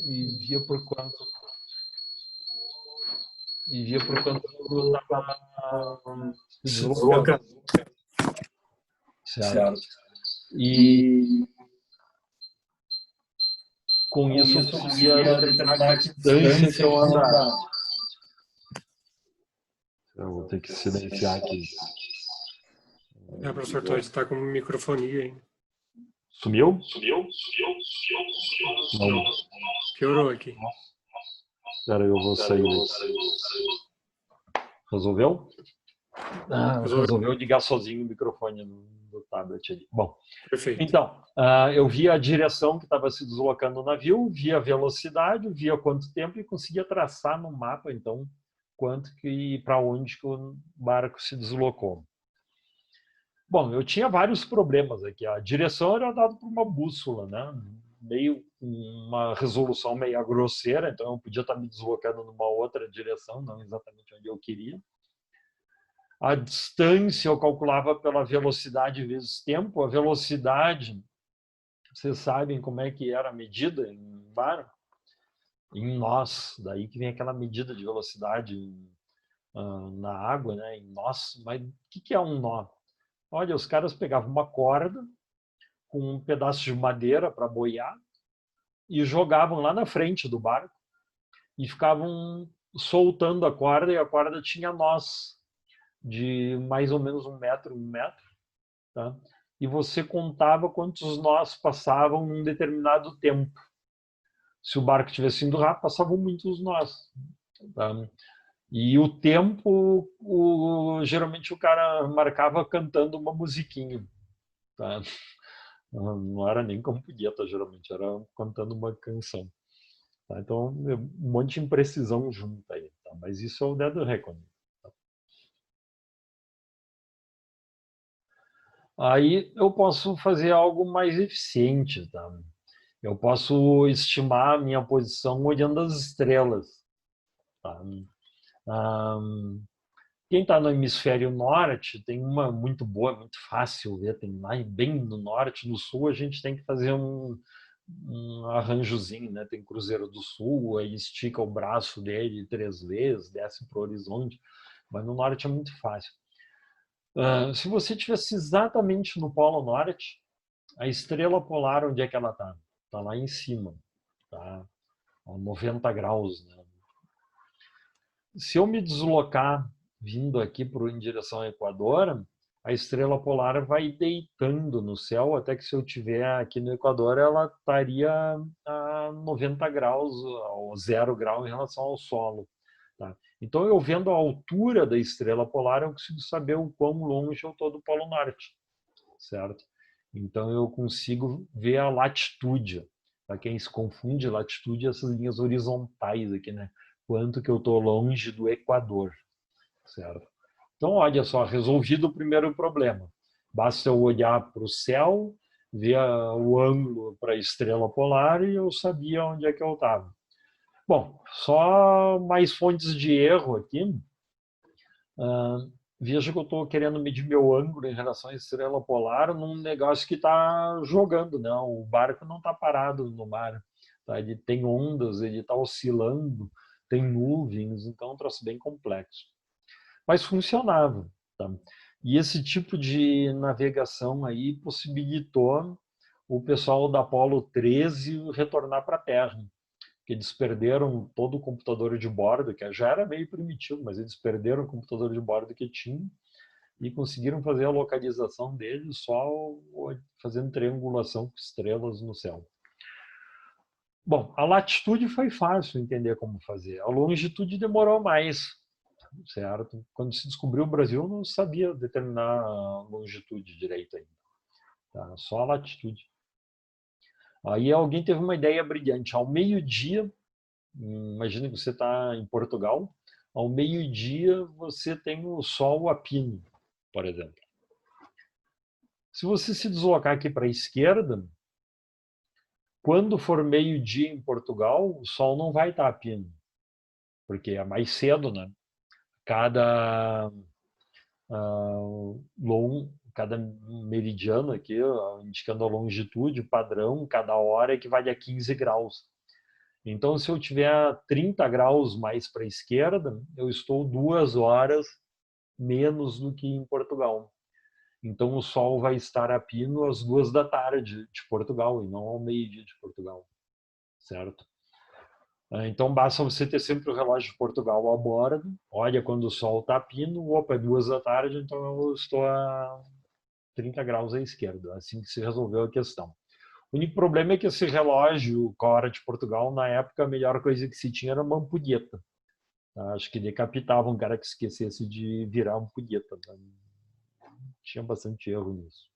E via por quanto tempo estava se deslocando. Certo? E com isso eu conseguia determinar a distância que eu andava. Eu vou ter que silenciar aqui. Professor Todd, está com microfonia ainda. Sumiu? Não. Piorou aqui. Espera, eu vou sair daqui. Resolveu? Resolveu ligar sozinho o microfone do tablet ali. Bom, perfeito. Então, eu via a direção que estava se deslocando o navio, via a velocidade, via quanto tempo e conseguia traçar no mapa, então, para onde que o barco se deslocou. Bom, eu tinha vários problemas aqui. A direção era dada por uma bússola, né? Meio uma resolução meio grosseira, então eu podia estar me deslocando numa outra direção, não exatamente onde eu queria. A distância eu calculava pela velocidade vezes tempo. A velocidade, vocês sabem como é que era a medida em barco? Em nós, daí que vem aquela medida de velocidade na água, né? Em nós. Mas o que é um nó? Olha, os caras pegavam uma corda com um pedaço de madeira para boiar e jogavam lá na frente do barco e ficavam soltando a corda, e a corda tinha nós. de mais ou menos 1 metro, tá? E você contava quantos nós passavam num determinado tempo. Se o barco tivesse indo rápido, passavam muitos nós, tá? E o tempo, geralmente o cara marcava cantando uma musiquinha, tá? Não era nem como poeta, geralmente, era cantando uma canção. Tá? Então, um monte de imprecisão junto aí. Tá? Mas isso é o dead reckoning. Tá? Aí eu posso fazer algo mais eficiente. Tá? Eu posso estimar a minha posição olhando as estrelas. Tá? Quem está no hemisfério norte tem uma muito boa, muito fácil ver, tem lá bem no norte, no sul a gente tem que fazer um arranjozinho, né? Tem Cruzeiro do Sul, aí estica o braço dele 3 vezes, desce para o horizonte, mas no norte é muito fácil. Se você estivesse exatamente no Polo Norte, a estrela polar, onde é que ela está? Está lá em cima, tá? A 90 graus, né? Se eu me deslocar vindo aqui em direção ao Equador, a estrela polar vai deitando no céu, até que se eu estiver aqui no Equador, ela estaria a 90 graus, ou 0 grau em relação ao solo. Tá? Então, eu vendo a altura da estrela polar, eu consigo saber o quão longe eu estou do Polo Norte, certo? Então, eu consigo ver a latitude. Para quem se confunde, latitude é essas linhas horizontais aqui, né? Quanto que eu estou longe do Equador, certo? Então, olha só, resolvido o primeiro problema. Basta eu olhar para o céu, ver o ângulo para a estrela polar e eu sabia onde é que eu estava. Bom, só mais fontes de erro aqui. Veja que eu estou querendo medir meu ângulo em relação à estrela polar num negócio que está jogando, né? O barco não está parado no mar, tá? Ele tem ondas, ele está oscilando, tem nuvens, então é um troço bem complexo. Mas funcionava, tá? E esse tipo de navegação aí possibilitou o pessoal da Apollo 13 retornar para a Terra, que eles perderam todo o computador de bordo, que já era meio primitivo, mas eles perderam o computador de bordo que tinham e conseguiram fazer a localização deles só fazendo triangulação com estrelas no céu. Bom, a latitude foi fácil entender como fazer, a longitude demorou mais, certo? Quando se descobriu o Brasil, não sabia determinar a longitude direito ainda, tá? Só a latitude. Aí alguém teve uma ideia brilhante, ao meio-dia, imagina que você está em Portugal, ao meio-dia você tem o sol a pino, por exemplo. Se você se deslocar aqui para a esquerda, quando for meio-dia em Portugal, o sol não vai estar a pino, porque é mais cedo, né? Cada cada meridiano aqui, indicando a longitude, o padrão, cada hora equivale a 15 graus. Então, se eu tiver 30 graus mais para a esquerda, eu estou 2 horas menos do que em Portugal. Então, o sol vai estar a pino às 2 da tarde de Portugal e não ao meio-dia de Portugal, certo? Então, basta você ter sempre o relógio de Portugal a bordo, olha quando o sol está a pino, opa, é 2 da tarde, então eu estou a 30 graus à esquerda. Assim que se resolveu a questão. O único problema é que esse relógio com a hora de Portugal, na época, a melhor coisa que se tinha era uma ampulheta. Acho que decapitava um cara que esquecesse de virar ampulheta. Tinha bastante erro nisso.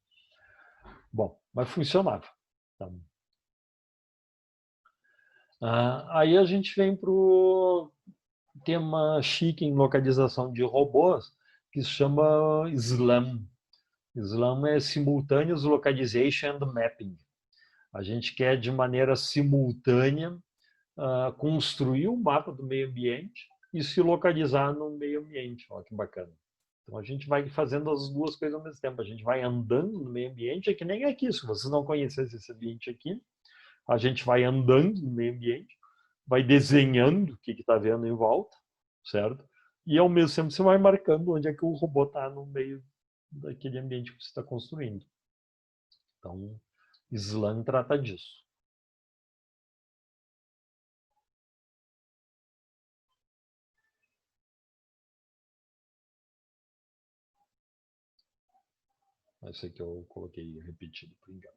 Bom, mas funcionava. Tá? Aí a gente vem para o tema chique em localização de robôs, que se chama SLAM. SLAM é Simultaneous Localization and Mapping. A gente quer, de maneira simultânea, construir um mapa do meio ambiente e se localizar no meio ambiente. Olha que bacana. Então a gente vai fazendo as duas coisas ao mesmo tempo. A gente vai andando no meio ambiente, é que nem aqui. Se vocês não conhecessem esse ambiente aqui, a gente vai andando no meio ambiente, vai desenhando o que está vendo em volta, certo? E ao mesmo tempo você vai marcando onde é que o robô está no meio daquele ambiente que você está construindo. Então, SLAM trata disso. Esse aqui eu coloquei repetido por engano.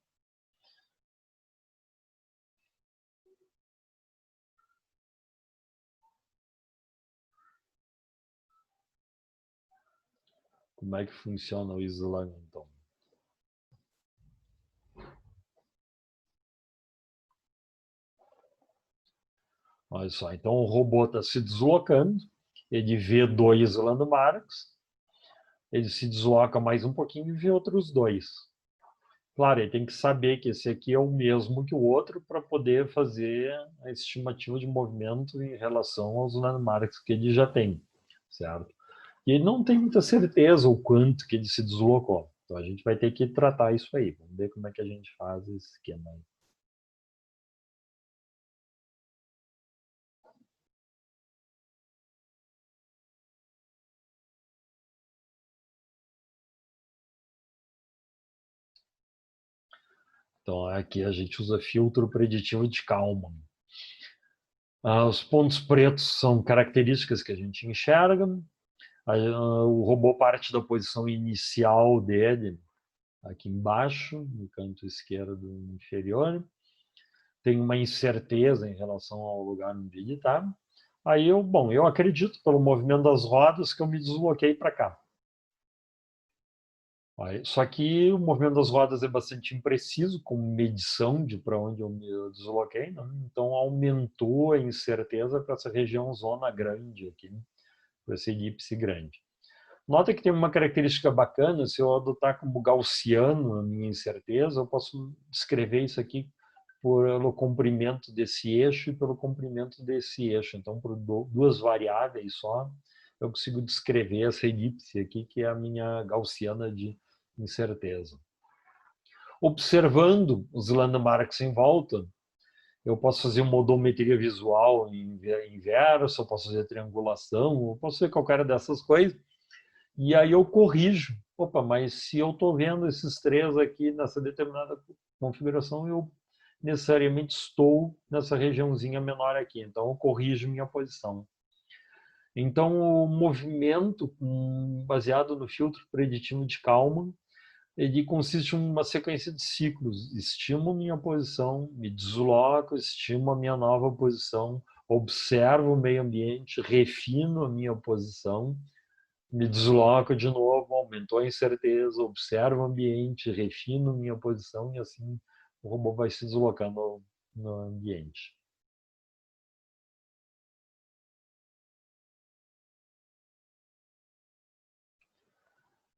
Como é que funciona o Slang, então? Olha só, então o robô está se deslocando, ele vê 2 landmarks, ele se desloca mais um pouquinho e vê outros 2. Claro, ele tem que saber que esse aqui é o mesmo que o outro para poder fazer a estimativa de movimento em relação aos landmarks que ele já tem, certo? E ele não tem muita certeza o quanto que ele se deslocou. Então a gente vai ter que tratar isso aí. Vamos ver como é que a gente faz esse esquema aí. Então aqui a gente usa filtro preditivo de Kalman. Os pontos pretos são características que a gente enxerga. O robô parte da posição inicial dele, aqui embaixo, no canto esquerdo inferior. Tem uma incerteza em relação ao lugar onde ele está. Aí eu acredito pelo movimento das rodas que eu me desloquei para cá. Só que o movimento das rodas é bastante impreciso, com medição de para onde eu me desloquei, né? Então aumentou a incerteza para essa região zona grande aqui, para essa elipse grande. Nota que tem uma característica bacana, se eu adotar como gaussiano a minha incerteza, eu posso descrever isso aqui pelo comprimento desse eixo e pelo comprimento desse eixo. Então, por 2 variáveis só, eu consigo descrever essa elipse aqui, que é a minha gaussiana de incerteza. Observando os landmarks em volta, eu posso fazer uma odometria visual inversa, eu posso fazer triangulação, eu posso fazer qualquer dessas coisas, e aí eu corrijo. Opa, mas se eu estou vendo esses 3 aqui nessa determinada configuração, eu necessariamente estou nessa regiãozinha menor aqui, então eu corrijo minha posição. Então, o movimento baseado no filtro preditivo de Kalman, ele consiste em uma sequência de ciclos. Estimo minha posição, me desloco, estimo a minha nova posição, observo o meio ambiente, refino a minha posição, me desloco de novo, aumentou a incerteza, observo o ambiente, refino minha posição e assim o robô vai se deslocando no ambiente.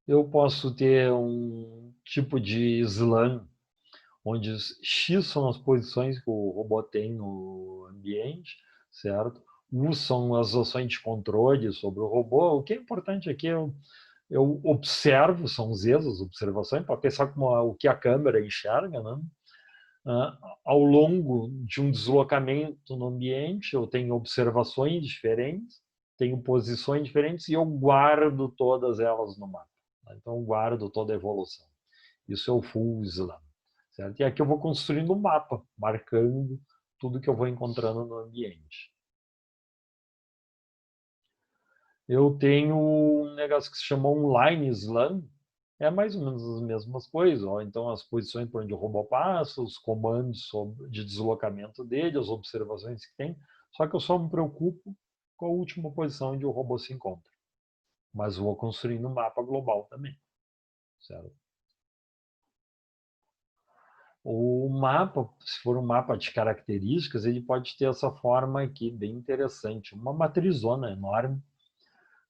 Eu posso ter um tipo de slam, onde X são as posições que o robô tem no ambiente, certo? U são as ações de controle sobre o robô. O que é importante aqui eu observo, são Zs, as observações, para pensar como o que a câmera enxerga, né? Ao longo de um deslocamento no ambiente, eu tenho observações diferentes, tenho posições diferentes e eu guardo todas elas no mapa. Então, eu guardo toda a evolução. Isso é o full slam. Certo? E aqui eu vou construindo um mapa, marcando tudo que eu vou encontrando no ambiente. Eu tenho um negócio que se chama online slam, é mais ou menos as mesmas coisas. Ó. Então, as posições por onde o robô passa, os comandos de deslocamento dele, as observações que tem. Só que eu só me preocupo com a última posição onde o robô se encontra. Mas vou construindo um mapa global também. Certo? O mapa, se for um mapa de características, ele pode ter essa forma aqui, bem interessante. Uma matrizona enorme,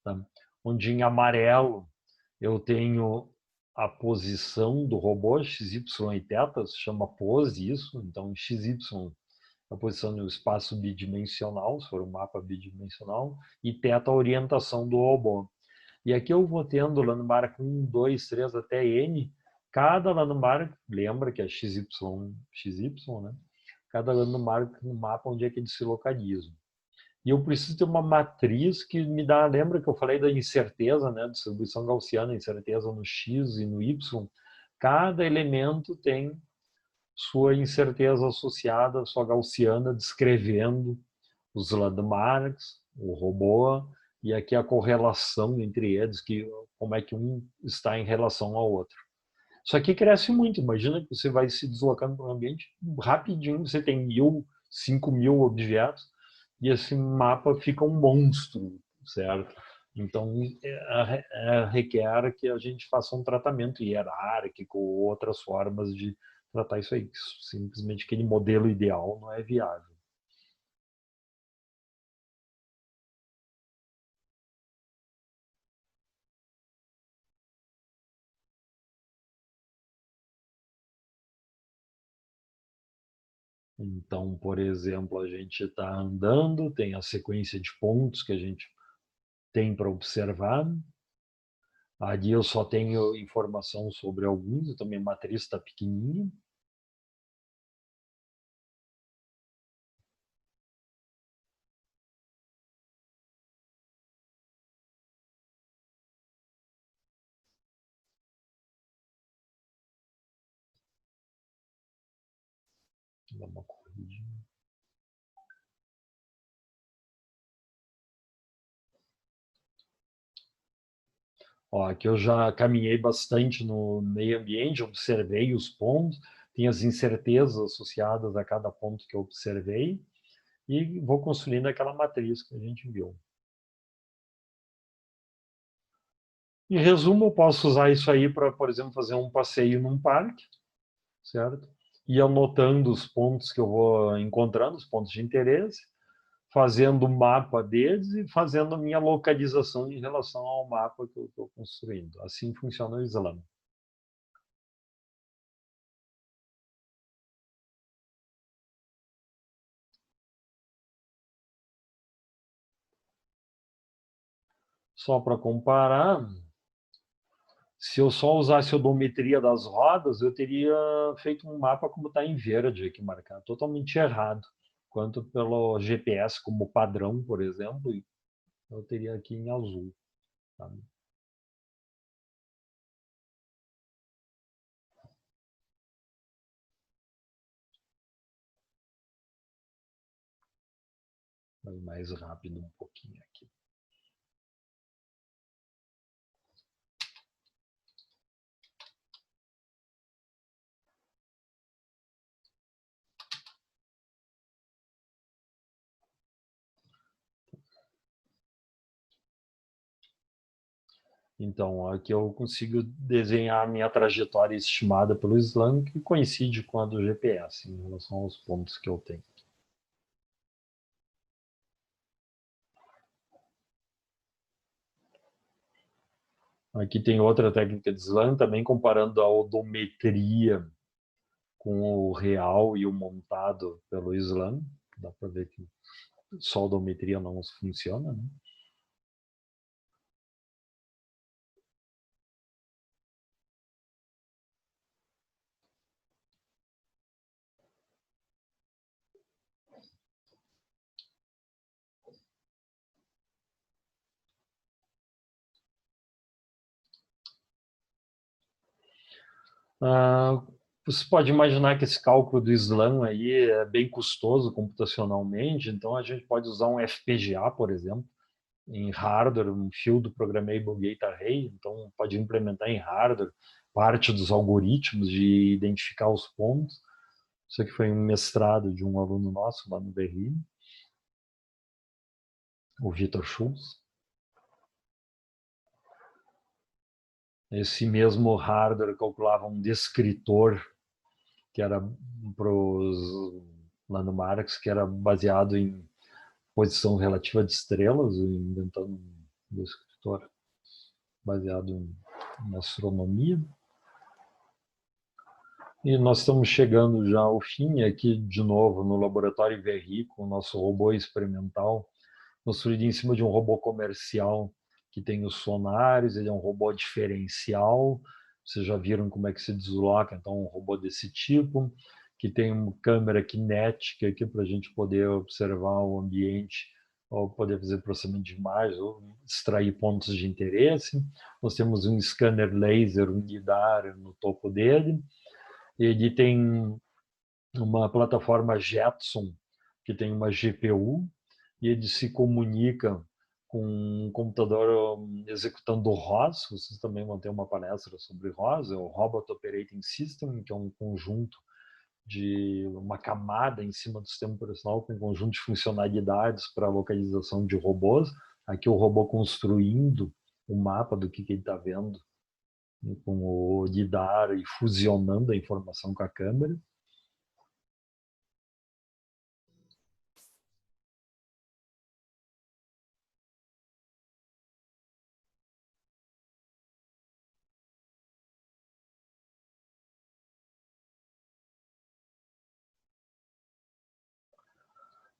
tá? Onde em amarelo eu tenho a posição do robô, x, y e θ, se chama pose isso, então x, y a posição no espaço bidimensional, se for um mapa bidimensional, e θ a orientação do robô. E aqui eu vou tendo landmark 1, 2, 3 até N, cada landmark, lembra que é XY, né? Cada landmark no mapa onde é que ele se localiza. E eu preciso ter uma matriz que me dá, lembra que eu falei da incerteza, né? Distribuição gaussiana, incerteza no X e no Y. Cada elemento tem sua incerteza associada, sua gaussiana, descrevendo os landmarks, o robô, e aqui a correlação entre eles, como é que um está em relação ao outro. Isso aqui cresce muito. Imagina que você vai se deslocando para um ambiente rapidinho, você tem 1.000, 5.000 objetos e esse mapa fica um monstro, certo? Então, requer que a gente faça um tratamento hierárquico ou outras formas de tratar isso aí. Simplesmente aquele modelo ideal não é viável. Então, por exemplo, a gente está andando, tem a sequência de pontos que a gente tem para observar. Ali eu só tenho informação sobre alguns, então minha matriz está pequenininha. Vou dar uma corridinha. Ó, aqui eu já caminhei bastante no meio ambiente, observei os pontos, tem as incertezas associadas a cada ponto que eu observei e vou construindo aquela matriz que a gente viu. Em resumo, eu posso usar isso aí para, por exemplo, fazer um passeio num parque, certo? E anotando os pontos que eu vou encontrando, os pontos de interesse, fazendo o mapa deles e fazendo a minha localização em relação ao mapa que eu estou construindo. Assim funciona o Slam. Só para comparar, se eu só usasse a odometria das rodas, eu teria feito um mapa como está em verde aqui marcado, totalmente errado. Quanto pelo GPS como padrão, por exemplo, eu teria aqui em azul. Tá? Vai mais rápido um pouquinho aqui. Então, aqui eu consigo desenhar a minha trajetória estimada pelo Slam, que coincide com a do GPS, em relação aos pontos que eu tenho. Aqui tem outra técnica de Slam, também comparando a odometria com o real e o montado pelo Slam. Dá para ver que só a odometria não funciona, né? Você pode imaginar que esse cálculo do Slam aí é bem custoso computacionalmente, então a gente pode usar um FPGA, por exemplo, em hardware, um Field Programmable Gate Array, então pode implementar em hardware parte dos algoritmos de identificar os pontos. Isso aqui foi um mestrado de um aluno nosso lá no BRI, o Vitor Schultz. Esse mesmo hardware calculava um descritor que era para os landmarks, que era baseado em posição relativa de estrelas, inventando um descritor baseado em astronomia. E nós estamos chegando já ao fim, aqui de novo no laboratório VRI, com o nosso robô experimental, construído em cima de um robô comercial que tem os sonares, ele é um robô diferencial, vocês já viram como é que se desloca, então um robô desse tipo, que tem uma câmera cinética aqui para a gente poder observar o ambiente, ou poder fazer processamento de imagens, ou extrair pontos de interesse. Nós temos um scanner laser, um lidar no topo dele, ele tem uma plataforma Jetson, que tem uma GPU, e ele se comunica com um computador executando ROS. Vocês também vão ter uma palestra sobre ROS, é o Robot Operating System, que é um conjunto de uma camada em cima do sistema operacional com um conjunto de funcionalidades para a localização de robôs. Aqui o robô construindo o mapa do que ele está vendo com o lidar e fusionando a informação com a câmera.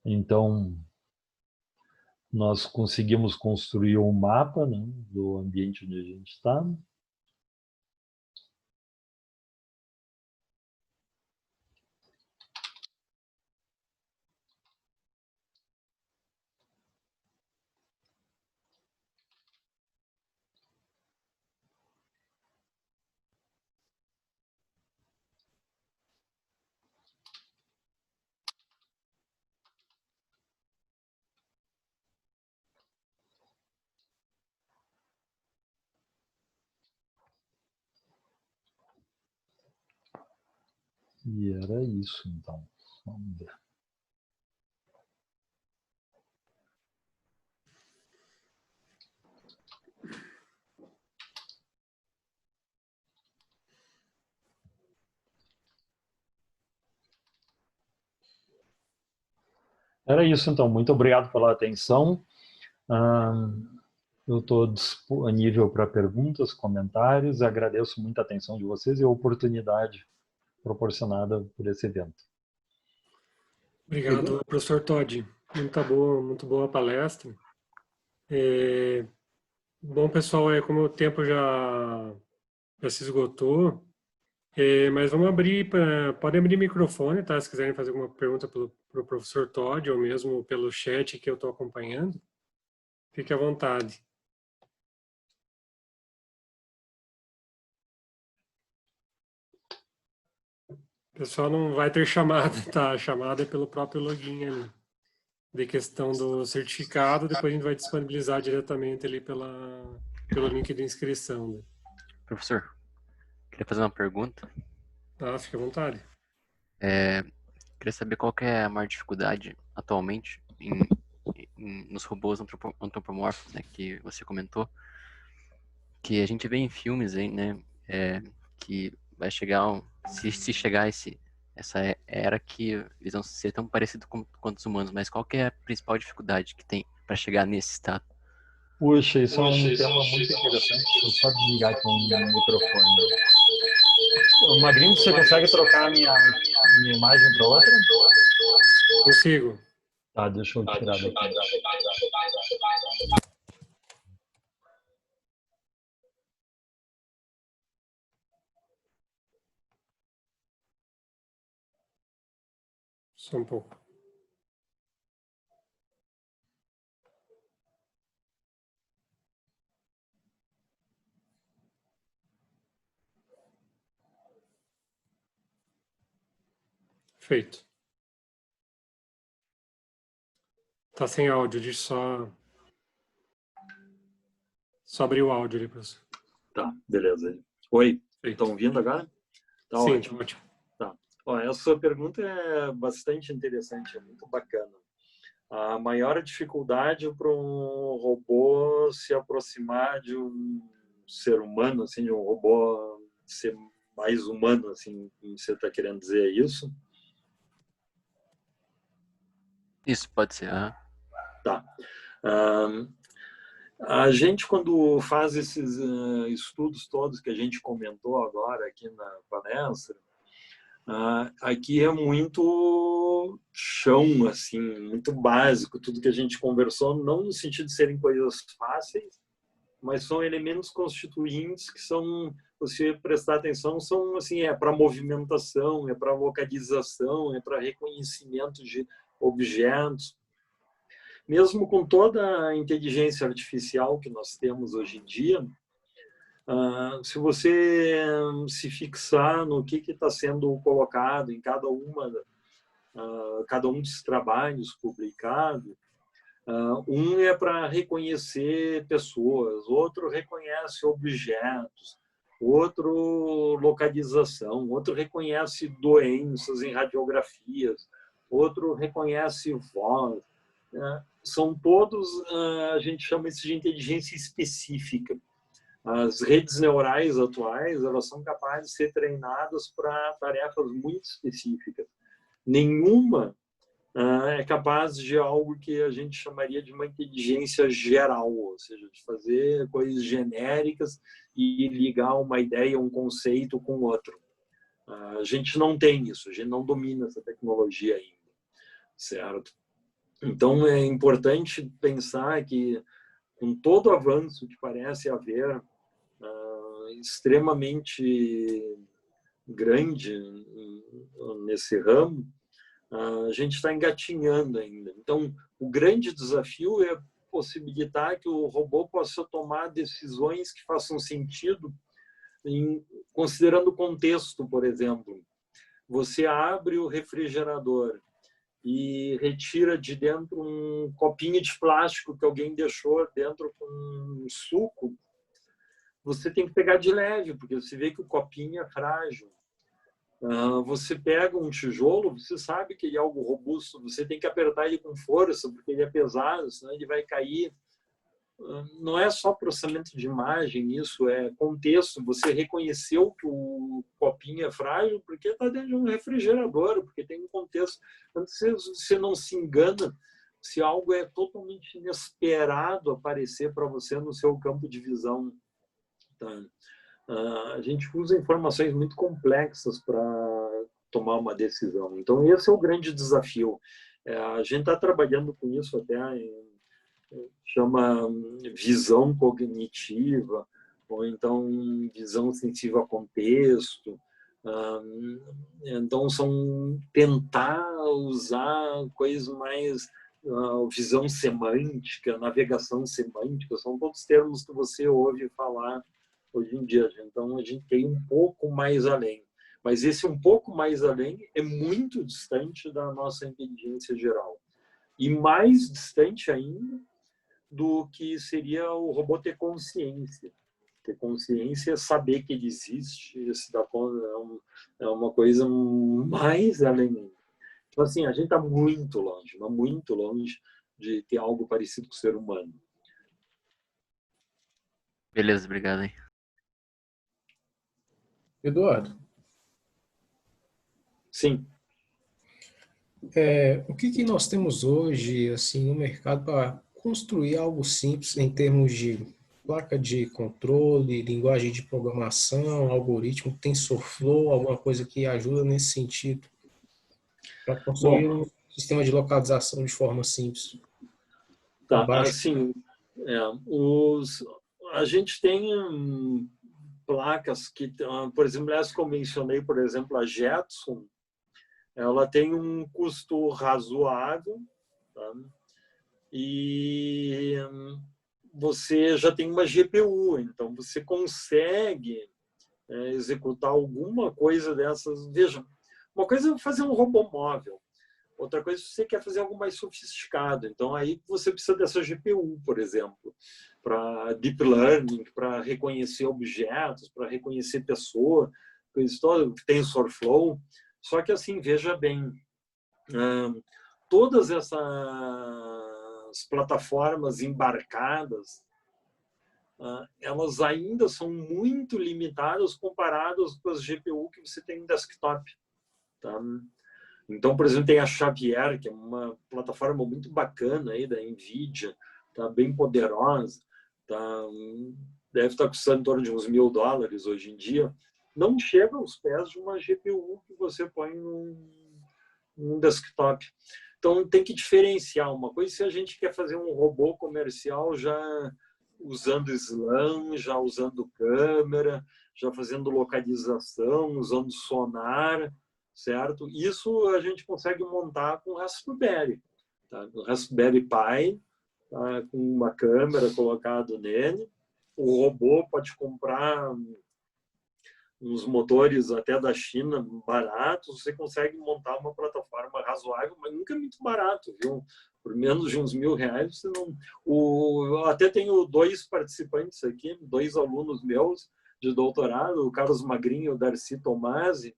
Então, nós conseguimos construir um mapa, né, do ambiente onde a gente está. E era isso, então. Vamos ver. Era isso, então. Muito obrigado pela atenção. Eu estou disponível para perguntas, comentários. Agradeço muito a atenção de vocês e a oportunidade proporcionada por esse evento. Obrigado, professor Todd. Muito boa a palestra. Bom, pessoal, como o tempo já se esgotou, mas vamos abrir, podem abrir microfone, tá? Se quiserem fazer alguma pergunta para o professor Todd ou mesmo pelo chat que eu estou acompanhando, fique à vontade. O pessoal não vai ter chamada, tá? A chamada é pelo próprio login ali. De questão do certificado, depois a gente vai disponibilizar diretamente ali pelo link de inscrição. Né? Professor, queria fazer uma pergunta. Tá, fica à vontade. Queria saber qual que é a maior dificuldade atualmente nos robôs antropomórficos, né, que você comentou, que a gente vê em filmes aí, né, que vai chegar, se chegar essa era que eles vão ser tão parecidos quanto os humanos, mas qual que é a principal dificuldade que tem para chegar nesse estado? Puxa, isso é um tema muito interessante. Deixa eu só desligar aqui um microfone. Magrinho, você consegue trocar a minha imagem para outra? Consigo. Tá, deixa eu tirar daqui. Só um pouco. Feito. Tá sem áudio, deixa só abrir o áudio ali, professor. Tá, beleza. Oi, Feito. estão ouvindo agora? Tá. Sim, ótimo. tá ótimo. Tá. Ó, essa sua pergunta é bastante interessante, é muito bacana. A maior dificuldade para um robô se aproximar de um ser humano, assim, de um robô ser mais humano, assim, você está querendo dizer isso? Isso, pode ser. Tá. A gente, quando faz esses estudos todos que a gente comentou agora aqui na palestra, aqui é muito chão, assim, muito básico, tudo que a gente conversou, não no sentido de serem coisas fáceis, mas são elementos constituintes que são, se prestar atenção, são assim, para movimentação, é para localização, é para reconhecimento de objetos. Mesmo com toda a inteligência artificial que nós temos hoje em dia, se você se fixar no que está sendo colocado em cada um dos trabalhos publicados, Um é para reconhecer pessoas, outro reconhece objetos, outro localização, outro reconhece doenças em radiografias, outro reconhece voz. São todos, a gente chama isso de inteligência específica. As redes neurais atuais, elas são capazes de ser treinadas para tarefas muito específicas. Nenhuma é capaz de algo que a gente chamaria de uma inteligência geral, ou seja, de fazer coisas genéricas e ligar uma ideia, um conceito com outro. A gente não tem isso, a gente não domina essa tecnologia ainda, certo? Então, é importante pensar que, com todo o avanço que parece haver, extremamente grande nesse ramo, a gente está engatinhando ainda. Então, o grande desafio é possibilitar que o robô possa tomar decisões que façam sentido, considerando o contexto, por exemplo. Você abre o refrigerador e retira de dentro um copinho de plástico que alguém deixou dentro com um suco, você tem que pegar de leve, porque você vê que o copinho é frágil. Você pega um tijolo, você sabe que ele é algo robusto, você tem que apertar ele com força, porque ele é pesado, senão ele vai cair. Não é só processamento de imagem, isso é contexto. Você reconheceu que o copinho é frágil porque está dentro de um refrigerador, porque tem um contexto. Então, você não se engana se algo é totalmente inesperado aparecer para você no seu campo de visão. Tá? A gente usa informações muito complexas para tomar uma decisão. Então, esse é o grande desafio. A gente está trabalhando com isso até chama visão cognitiva, ou então visão sensível a contexto. Então, são tentar usar coisas mais visão semântica, navegação semântica, são todos termos que você ouve falar hoje em dia. Então, a gente tem um pouco mais além. Mas esse um pouco mais além é muito distante da nossa inteligência geral. E mais distante ainda do que seria o robô ter consciência. Ter consciência é saber que ele existe, é uma coisa mais além. Então, assim, a gente está muito longe, mas muito longe de ter algo parecido com o ser humano. Beleza, obrigado aí. Eduardo, Sim. o que nós temos hoje assim no mercado para construir algo simples em termos de placa de controle, linguagem de programação, algoritmo, TensorFlow, alguma coisa que ajuda nesse sentido para construir um sistema de localização de forma simples? Tá, assim, a gente tem placas que, por exemplo, essa que eu mencionei, por exemplo, a Jetson, ela tem um custo razoável, tá? E você já tem uma GPU, então você consegue executar alguma coisa dessas. Veja, uma coisa é fazer um robô móvel, outra coisa é você quer fazer algo mais sofisticado. Então, aí você precisa dessa GPU, por exemplo, para deep learning, para reconhecer objetos, para reconhecer pessoa, TensorFlow. Só que, assim, veja bem, todas essas plataformas embarcadas, elas ainda são muito limitadas comparadas com as GPU que você tem no desktop. Tá? Então, por exemplo, tem a Xavier, que é uma plataforma muito bacana aí da NVIDIA, tá? Bem poderosa, tá? Deve estar custando em torno de uns $1.000 hoje em dia. Não chega aos pés de uma GPU que você põe num desktop. Então, tem que diferenciar uma coisa. Se a gente quer fazer um robô comercial já usando SLAM, já usando câmera, já fazendo localização, usando sonar, certo? Isso a gente consegue montar com o Raspberry. Tá? O Raspberry Pi, tá? Com uma câmera colocada nele. O robô pode comprar uns motores até da China baratos, você consegue montar uma plataforma razoável, mas nunca é muito barato, viu? Por menos de uns R$1.000, você não... Eu até tenho 2 participantes aqui, 2 alunos meus de doutorado, o Carlos Magrinho e o Darcy Tomasi,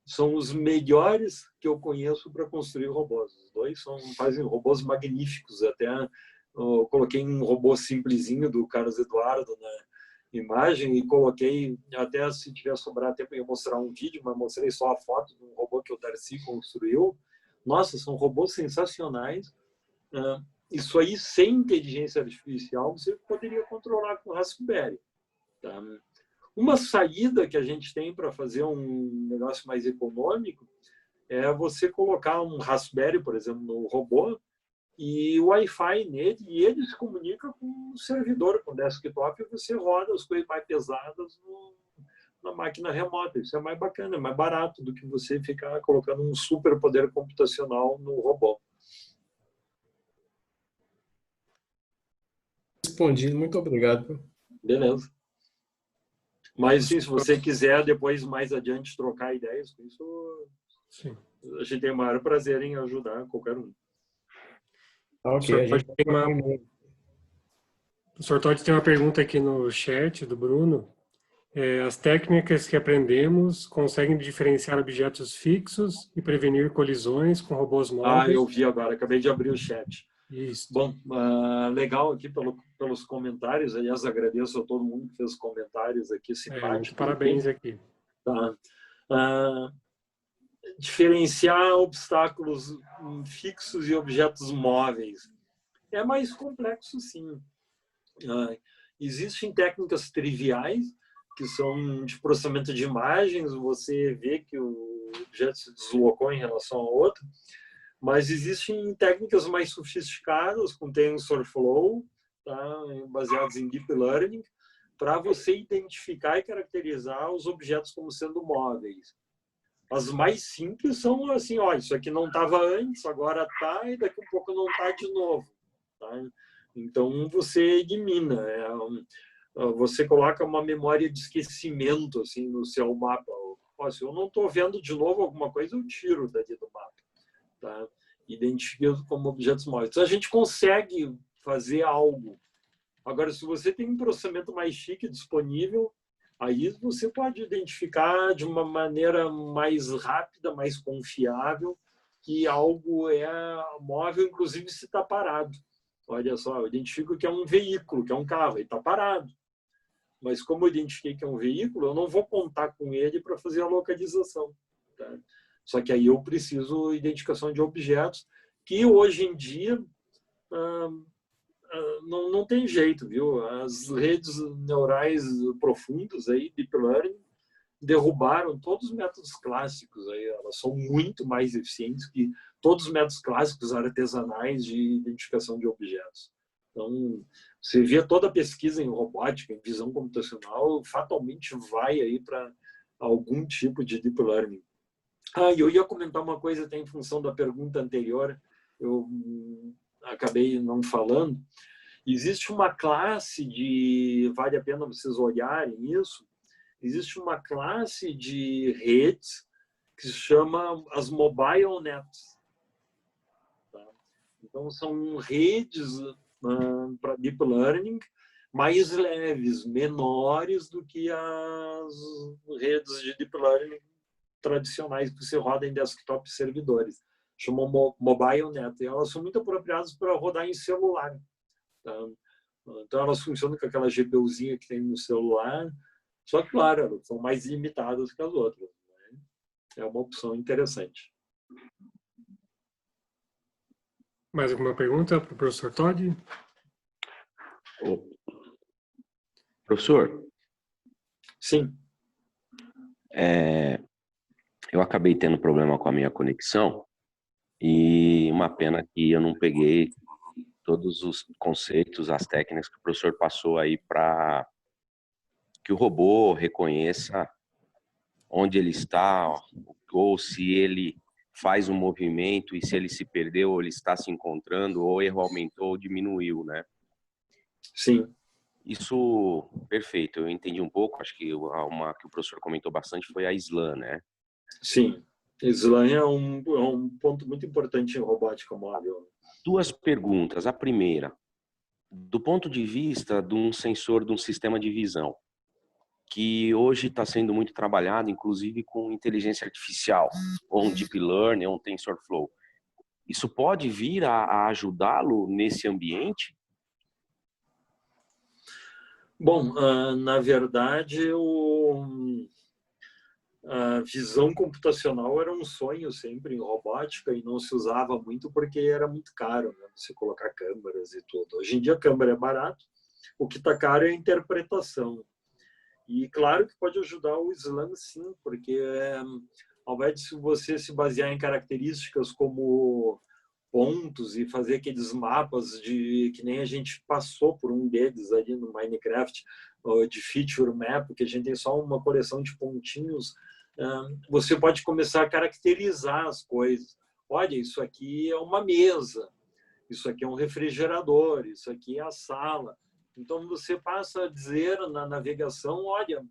são os melhores que eu conheço para construir robôs. Os 2 fazem robôs magníficos. Até eu coloquei um robô simplesinho do Carlos Eduardo na imagem e coloquei, até se tiver sobrar tempo, eu ia mostrar um vídeo, mas mostrei só a foto de um robô que o Darcy construiu. Nossa, são robôs sensacionais. Isso aí, sem inteligência artificial, você poderia controlar com Raspberry. Tá? Uma saída que a gente tem para fazer um negócio mais econômico é você colocar um Raspberry, por exemplo, no robô e o Wi-Fi nele, e ele se comunica com o servidor, com o desktop, e você roda as coisas mais pesadas na máquina remota. Isso é mais bacana, é mais barato do que você ficar colocando um super poder computacional no robô. Respondido, muito obrigado. Beleza. Mas, sim, se você quiser depois, mais adiante, trocar ideias com isso, Sim. a gente tem o maior prazer em ajudar qualquer um. Ok, a gente O Sr. Todd tem uma pergunta aqui no chat do Bruno. As técnicas que aprendemos conseguem diferenciar objetos fixos e prevenir colisões com robôs móveis? Eu vi agora, acabei de abrir o chat. Isso. Bom, legal aqui pelos comentários. Aliás, agradeço a todo mundo que fez comentários aqui simpáticos. Parabéns aqui. Tá. Diferenciar obstáculos fixos e objetos móveis é mais complexo, sim. Existem técnicas triviais que são de processamento de imagens, você vê que o objeto se deslocou em relação ao outro, mas existem técnicas mais sofisticadas, com TensorFlow, tá, baseadas em Deep Learning, para você identificar e caracterizar os objetos como sendo móveis. As mais simples são assim, ó, isso aqui não estava antes, agora está, e daqui a pouco não está de novo. Tá? Então, você elimina. Você coloca uma memória de esquecimento assim, no seu mapa. Ó, se eu não estou vendo de novo alguma coisa, eu tiro dali do mapa. Tá? Identifico como objetos móveis. Então, a gente consegue fazer algo. Agora, se você tem um processamento mais chique disponível, aí você pode identificar de uma maneira mais rápida, mais confiável, que algo é móvel, inclusive se está parado. Olha só, eu identifico que é um veículo, que é um carro, ele está parado. Mas como eu identifiquei que é um veículo, eu não vou contar com ele para fazer a localização. Tá? Só que aí eu preciso de identificação de objetos, que hoje em dia não tem jeito, viu? As redes neurais profundas, aí, Deep Learning, derrubaram todos os métodos clássicos. Aí, elas são muito mais eficientes que todos os métodos clássicos artesanais de identificação de objetos. Então, você vê toda a pesquisa em robótica, em visão computacional, fatalmente vai aí para algum tipo de Deep Learning. E eu ia comentar uma coisa até em função da pergunta anterior, eu acabei não falando. Existe uma classe de... Vale a pena vocês olharem isso. Existe uma classe de redes que se chama as Mobile Nets. Tá? Então, são redes para Deep Learning mais leves, menores do que as redes de Deep Learning tradicionais que você roda em desktop servidores. Chamam Mobile Net. E elas são muito apropriadas para rodar em celular. Tá? Então, elas funcionam com aquela GPUzinha que tem no celular, só que, claro, elas são mais limitadas que as outras. Né? É uma opção interessante. Mais alguma pergunta para o professor Todd? Professor? Sim. Eu acabei tendo problema com a minha conexão e uma pena que eu não peguei todos os conceitos, as técnicas que o professor passou aí para que o robô reconheça onde ele está, ou se ele faz um movimento e se ele se perdeu, ou ele está se encontrando, ou o erro aumentou ou diminuiu, né? Sim. Isso, perfeito. Eu entendi um pouco, acho que uma que o professor comentou bastante foi a SLAM, né? Sim. SLAM é um ponto muito importante em robótica móvel. Duas perguntas. A primeira, do ponto de vista de um sensor de um sistema de visão, que hoje está sendo muito trabalhado, inclusive com inteligência artificial, ou um deep learning, ou um TensorFlow. Isso pode vir a ajudá-lo nesse ambiente? Bom, na verdade, a visão computacional era um sonho sempre em robótica e não se usava muito porque era muito caro, né? Você colocar câmeras e tudo. Hoje em dia a câmera é barato, o que está caro é a interpretação. E claro que pode ajudar o SLAM sim, porque ao invés de você se basear em características como pontos e fazer aqueles mapas que nem a gente passou por um deles ali no Minecraft, de feature map, que a gente tem só uma coleção de pontinhos, você pode começar a caracterizar as coisas. Olha, isso aqui é uma mesa, isso aqui é um refrigerador, isso aqui é a sala. Então você passa a dizer na navegação, olha,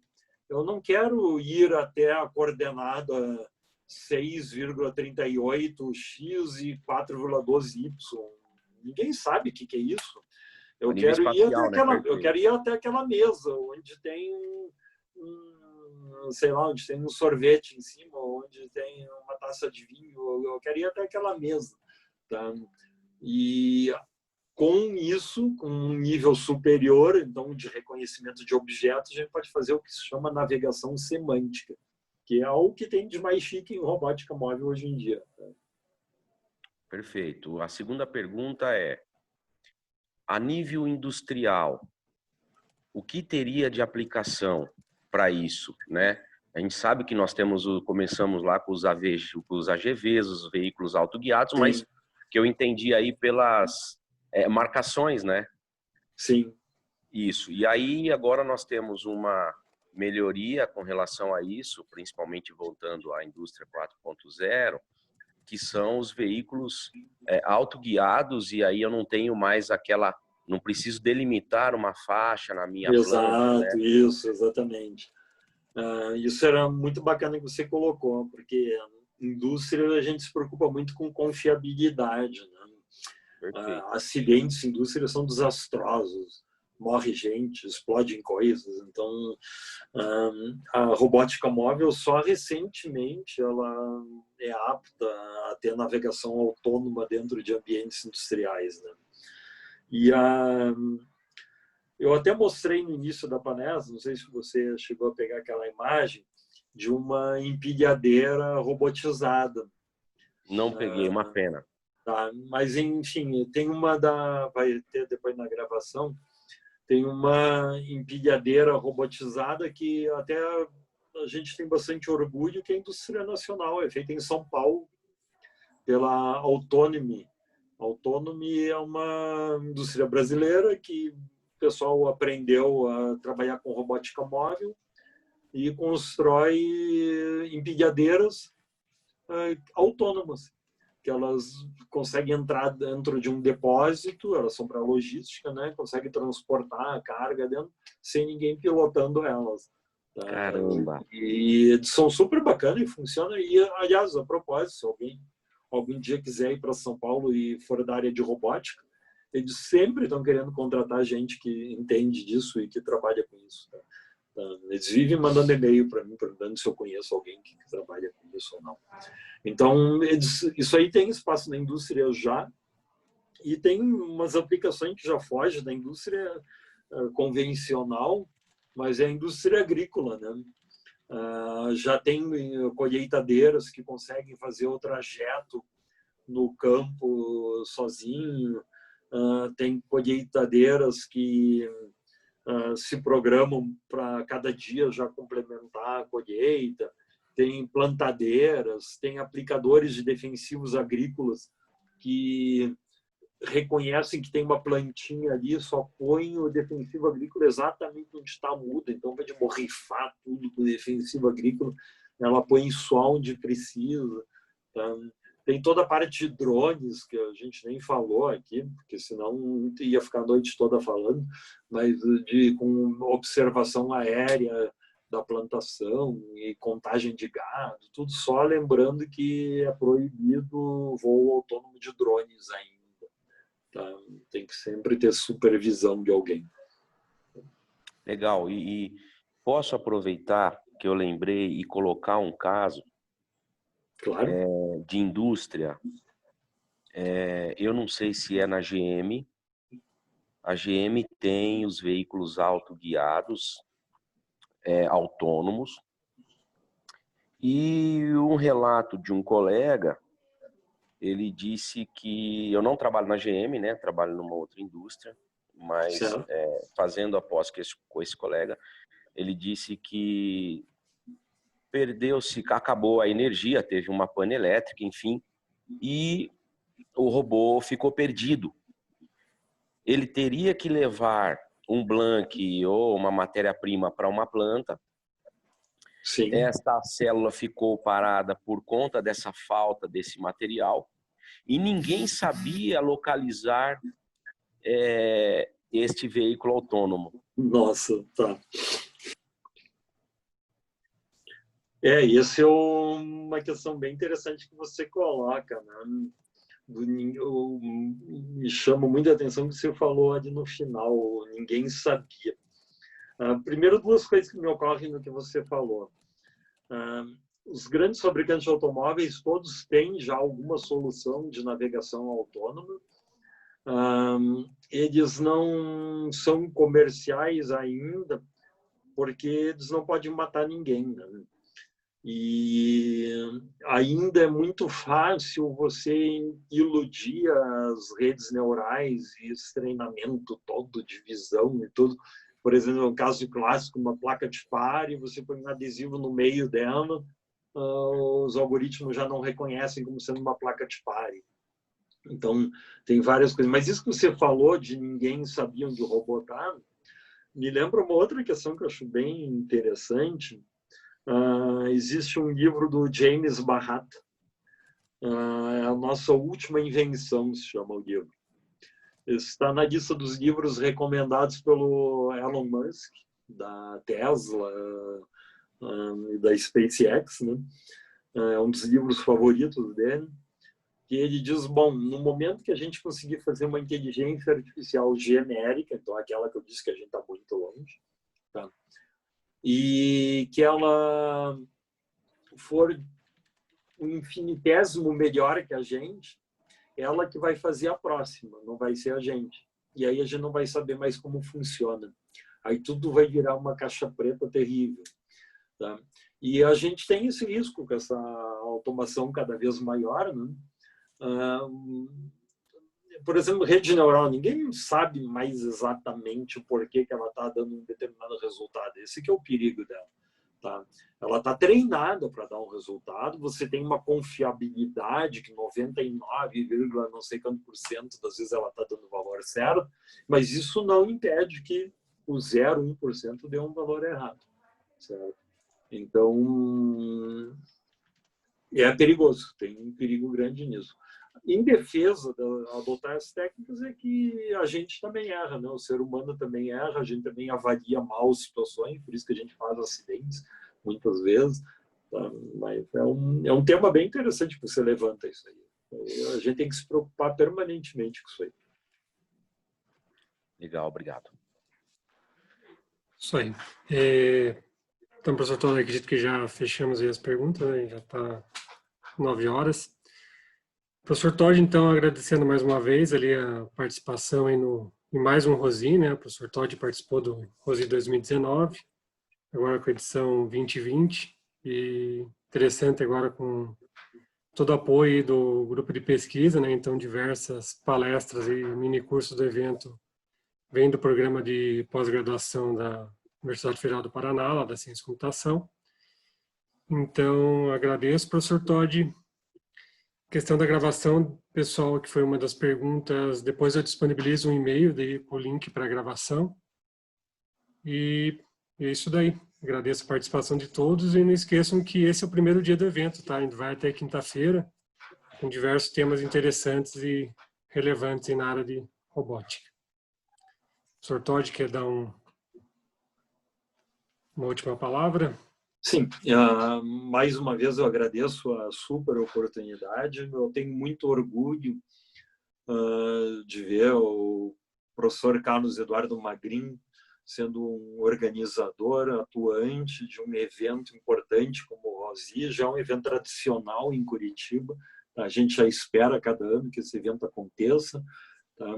eu não quero ir até a coordenada 6,38x e 4,12y. Ninguém sabe o que é isso. Eu quero ir até aquela mesa onde tem sei lá, onde tem um sorvete em cima, onde tem uma taça de vinho. Eu quero ir até aquela mesa, tá? E com isso, com um nível superior, então, de reconhecimento de objetos, a gente pode fazer o que se chama navegação semântica, que é o que tem de mais chique em robótica móvel hoje em dia. Perfeito. A segunda pergunta é, a nível industrial, o que teria de aplicação para isso, né? A gente sabe que nós começamos lá com os AGVs, os veículos autoguiados, Sim. mas que eu entendi aí pelas marcações, né? Sim. Isso. E aí agora nós temos uma melhoria com relação a isso, principalmente voltando à indústria 4.0, que são os veículos autoguiados, e aí eu não tenho mais não preciso delimitar uma faixa na minha planta, né? Isso, exatamente. Isso era muito bacana que você colocou, porque a indústria a gente se preocupa muito com confiabilidade, né? Acidentes em indústria são desastrosos, morre gente, explodem coisas. Então, a robótica móvel só recentemente ela é apta a ter navegação autônoma dentro de ambientes industriais, né? E eu até mostrei no início da palestra, não sei se você chegou a pegar aquela imagem de uma empilhadeira robotizada. Não peguei, uma pena. Tá? Mas, enfim, tem vai ter depois na gravação, tem uma empilhadeira robotizada que até a gente tem bastante orgulho, que é a indústria nacional, é feita em São Paulo pela Autonomy. A Autonomy é uma indústria brasileira que o pessoal aprendeu a trabalhar com robótica móvel e constrói empilhadeiras autônomas, que elas conseguem entrar dentro de um depósito, elas são para logística, né? Conseguem transportar a carga dentro sem ninguém pilotando elas. Tá? Caramba! E são super bacanas e funcionam. E, aliás, a propósito, se algum dia quiser ir para São Paulo e for da área de robótica, eles sempre estão querendo contratar gente que entende disso e que trabalha com isso. Tá? Eles vivem mandando e-mail para mim, perguntando se eu conheço alguém que trabalha com isso ou não. Então, isso aí tem espaço na indústria já, e tem umas aplicações que já fogem da indústria convencional, mas é a indústria agrícola, né? Já tem colheitadeiras que conseguem fazer o trajeto no campo sozinho, tem colheitadeiras que se programam para cada dia já complementar a colheita, tem plantadeiras, tem aplicadores de defensivos agrícolas que reconhecem que tem uma plantinha ali, só põe o defensivo agrícola exatamente onde está a muda, então pode borrifar tudo com o defensivo agrícola, ela põe só onde precisa. Tá? Tem toda a parte de drones, que a gente nem falou aqui, porque senão ia ficar a noite toda falando, mas com observação aérea da plantação e contagem de gado, tudo só lembrando que é proibido voo autônomo de drones ainda. Tá? Tem que sempre ter supervisão de alguém. Legal. E posso aproveitar que eu lembrei e colocar um caso Claro. de indústria. Eu não sei se é na GM. A GM tem os veículos autoguiados, autônomos. E um relato de um colega, ele disse que eu não trabalho na GM, né? Trabalho numa outra indústria, mas fazendo a pós com esse colega, ele disse que perdeu-se, acabou a energia, teve uma pane elétrica, enfim, e o robô ficou perdido. Ele teria que levar um blank ou uma matéria-prima para uma planta. Sim. Esta célula ficou parada por conta dessa falta desse material e ninguém sabia localizar este veículo autônomo. Nossa, tá. Isso é uma questão bem interessante que você coloca, né? Me chama muita atenção que você falou ali no final, ninguém sabia. Primeiro, duas coisas que me ocorrem no que você falou. Os grandes fabricantes de automóveis, todos têm já alguma solução de navegação autônoma. Eles não são comerciais ainda, porque eles não podem matar ninguém, né? E ainda é muito fácil você iludir as redes neurais e esse treinamento todo de visão e tudo. Por exemplo, um caso clássico, uma placa de pare, você põe um adesivo no meio dela, os algoritmos já não reconhecem como sendo uma placa de pare. Então, tem várias coisas. Mas isso que você falou de ninguém sabia onde o robô está, me lembra uma outra questão que eu acho bem interessante. Existe um livro do James Barrat, a nossa última invenção, se chama o livro. Está na lista dos livros recomendados pelo Elon Musk, da Tesla e da SpaceX, né? É um dos livros favoritos dele. E ele diz, bom, no momento que a gente conseguir fazer uma inteligência artificial genérica, então aquela que eu disse que a gente está muito longe, tá? E que ela for um infinitésimo melhor que a gente, ela que vai fazer a próxima, não vai ser a gente. E aí a gente não vai saber mais como funciona. Aí tudo vai virar uma caixa preta terrível. Tá? E a gente tem esse risco com essa automação cada vez maior, né? Por exemplo, rede neural, ninguém sabe mais exatamente o porquê que ela está dando um determinado resultado. Esse que é o perigo dela. Tá? Ela está treinada para dar um resultado, você tem uma confiabilidade que 99, não sei quanto por cento das vezes ela está dando o valor certo, mas isso não impede que o 0,1% dê um valor errado. Certo? Então, é perigoso, tem um perigo grande nisso. Em defesa de adotar as técnicas é que a gente também erra, né? O ser humano também erra, a gente também avalia mal situações, por isso que a gente faz acidentes muitas vezes. Tá? Mas é um tema bem interessante que você levanta isso aí. A gente tem que se preocupar permanentemente com isso aí. Legal, obrigado. Isso aí. Então, professor Tony, acredito que já fechamos aí as perguntas, né? Já está 9 horas. Professor Todd, então, agradecendo mais uma vez ali a participação aí em mais um Rosi, né? O professor Todd participou do Rosi 2019, agora com a edição 2020, e interessante agora com todo o apoio do grupo de pesquisa, né? Então, diversas palestras e mini cursos do evento vem do programa de pós-graduação da Universidade Federal do Paraná, lá da Ciência e Computação. Então, agradeço, professor Todd. Questão da gravação, pessoal, que foi uma das perguntas, depois eu disponibilizo um e-mail, daí o link para a gravação. E é isso daí. Agradeço a participação de todos e não esqueçam que esse é o primeiro dia do evento, tá? A gente vai até quinta-feira, com diversos temas interessantes e relevantes na área de robótica. O Sr. Todd quer dar uma última palavra? Sim, mais uma vez eu agradeço a super oportunidade. Eu tenho muito orgulho de ver o professor Carlos Eduardo Magrin sendo um organizador atuante de um evento importante como o Rosi, já é um evento tradicional em Curitiba. Tá? A gente já espera cada ano que esse evento aconteça. Tá?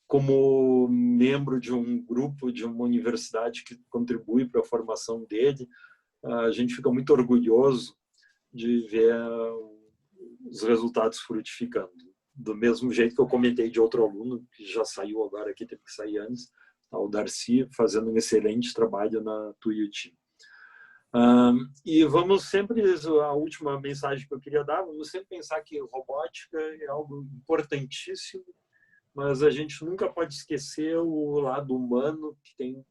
Como membro de um grupo, de uma universidade que contribui para a formação dele, a gente fica muito orgulhoso de ver os resultados frutificando. Do mesmo jeito que eu comentei de outro aluno, que já saiu agora aqui, teve que sair antes, o Darcy, fazendo um excelente trabalho na Tuiuti. E vamos sempre, a última mensagem que eu queria dar, vamos sempre pensar que robótica é algo importantíssimo, mas a gente nunca pode esquecer o lado humano que tem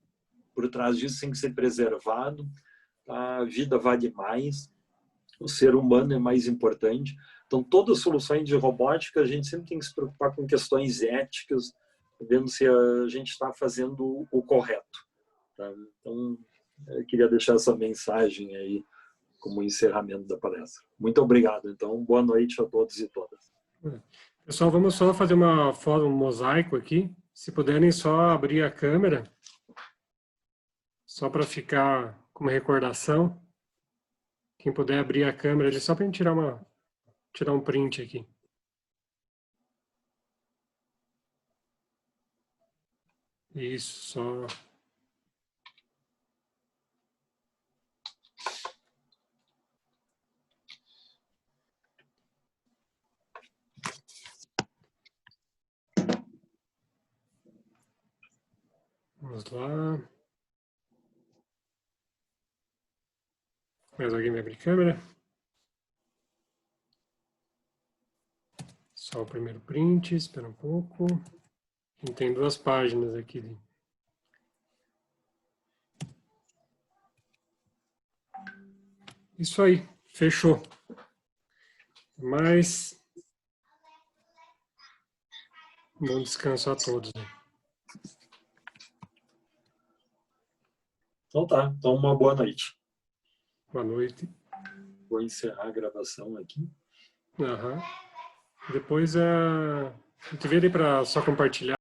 por trás disso, tem que ser preservado. A vida vale mais, o ser humano é mais importante. Então, todas as soluções de robótica, a gente sempre tem que se preocupar com questões éticas, vendo se a gente está fazendo o correto. Tá? Então, eu queria deixar essa mensagem aí como encerramento da palestra. Muito obrigado. Então, boa noite a todos e todas. Pessoal, vamos só fazer uma foto, um mosaico aqui. Se puderem só abrir a câmera, só para ficar como recordação. Quem puder abrir a câmera, só para a gente tirar um print aqui. Isso, só. Vamos lá. Mais alguém vai abrir câmera? Só o primeiro print, espera um pouco. Tem 2 páginas aqui. Isso aí, fechou. Mas bom descanso a todos. Então tá, então uma boa noite. Boa noite. Vou encerrar a gravação aqui. Depois a gente vê ali para só compartilhar.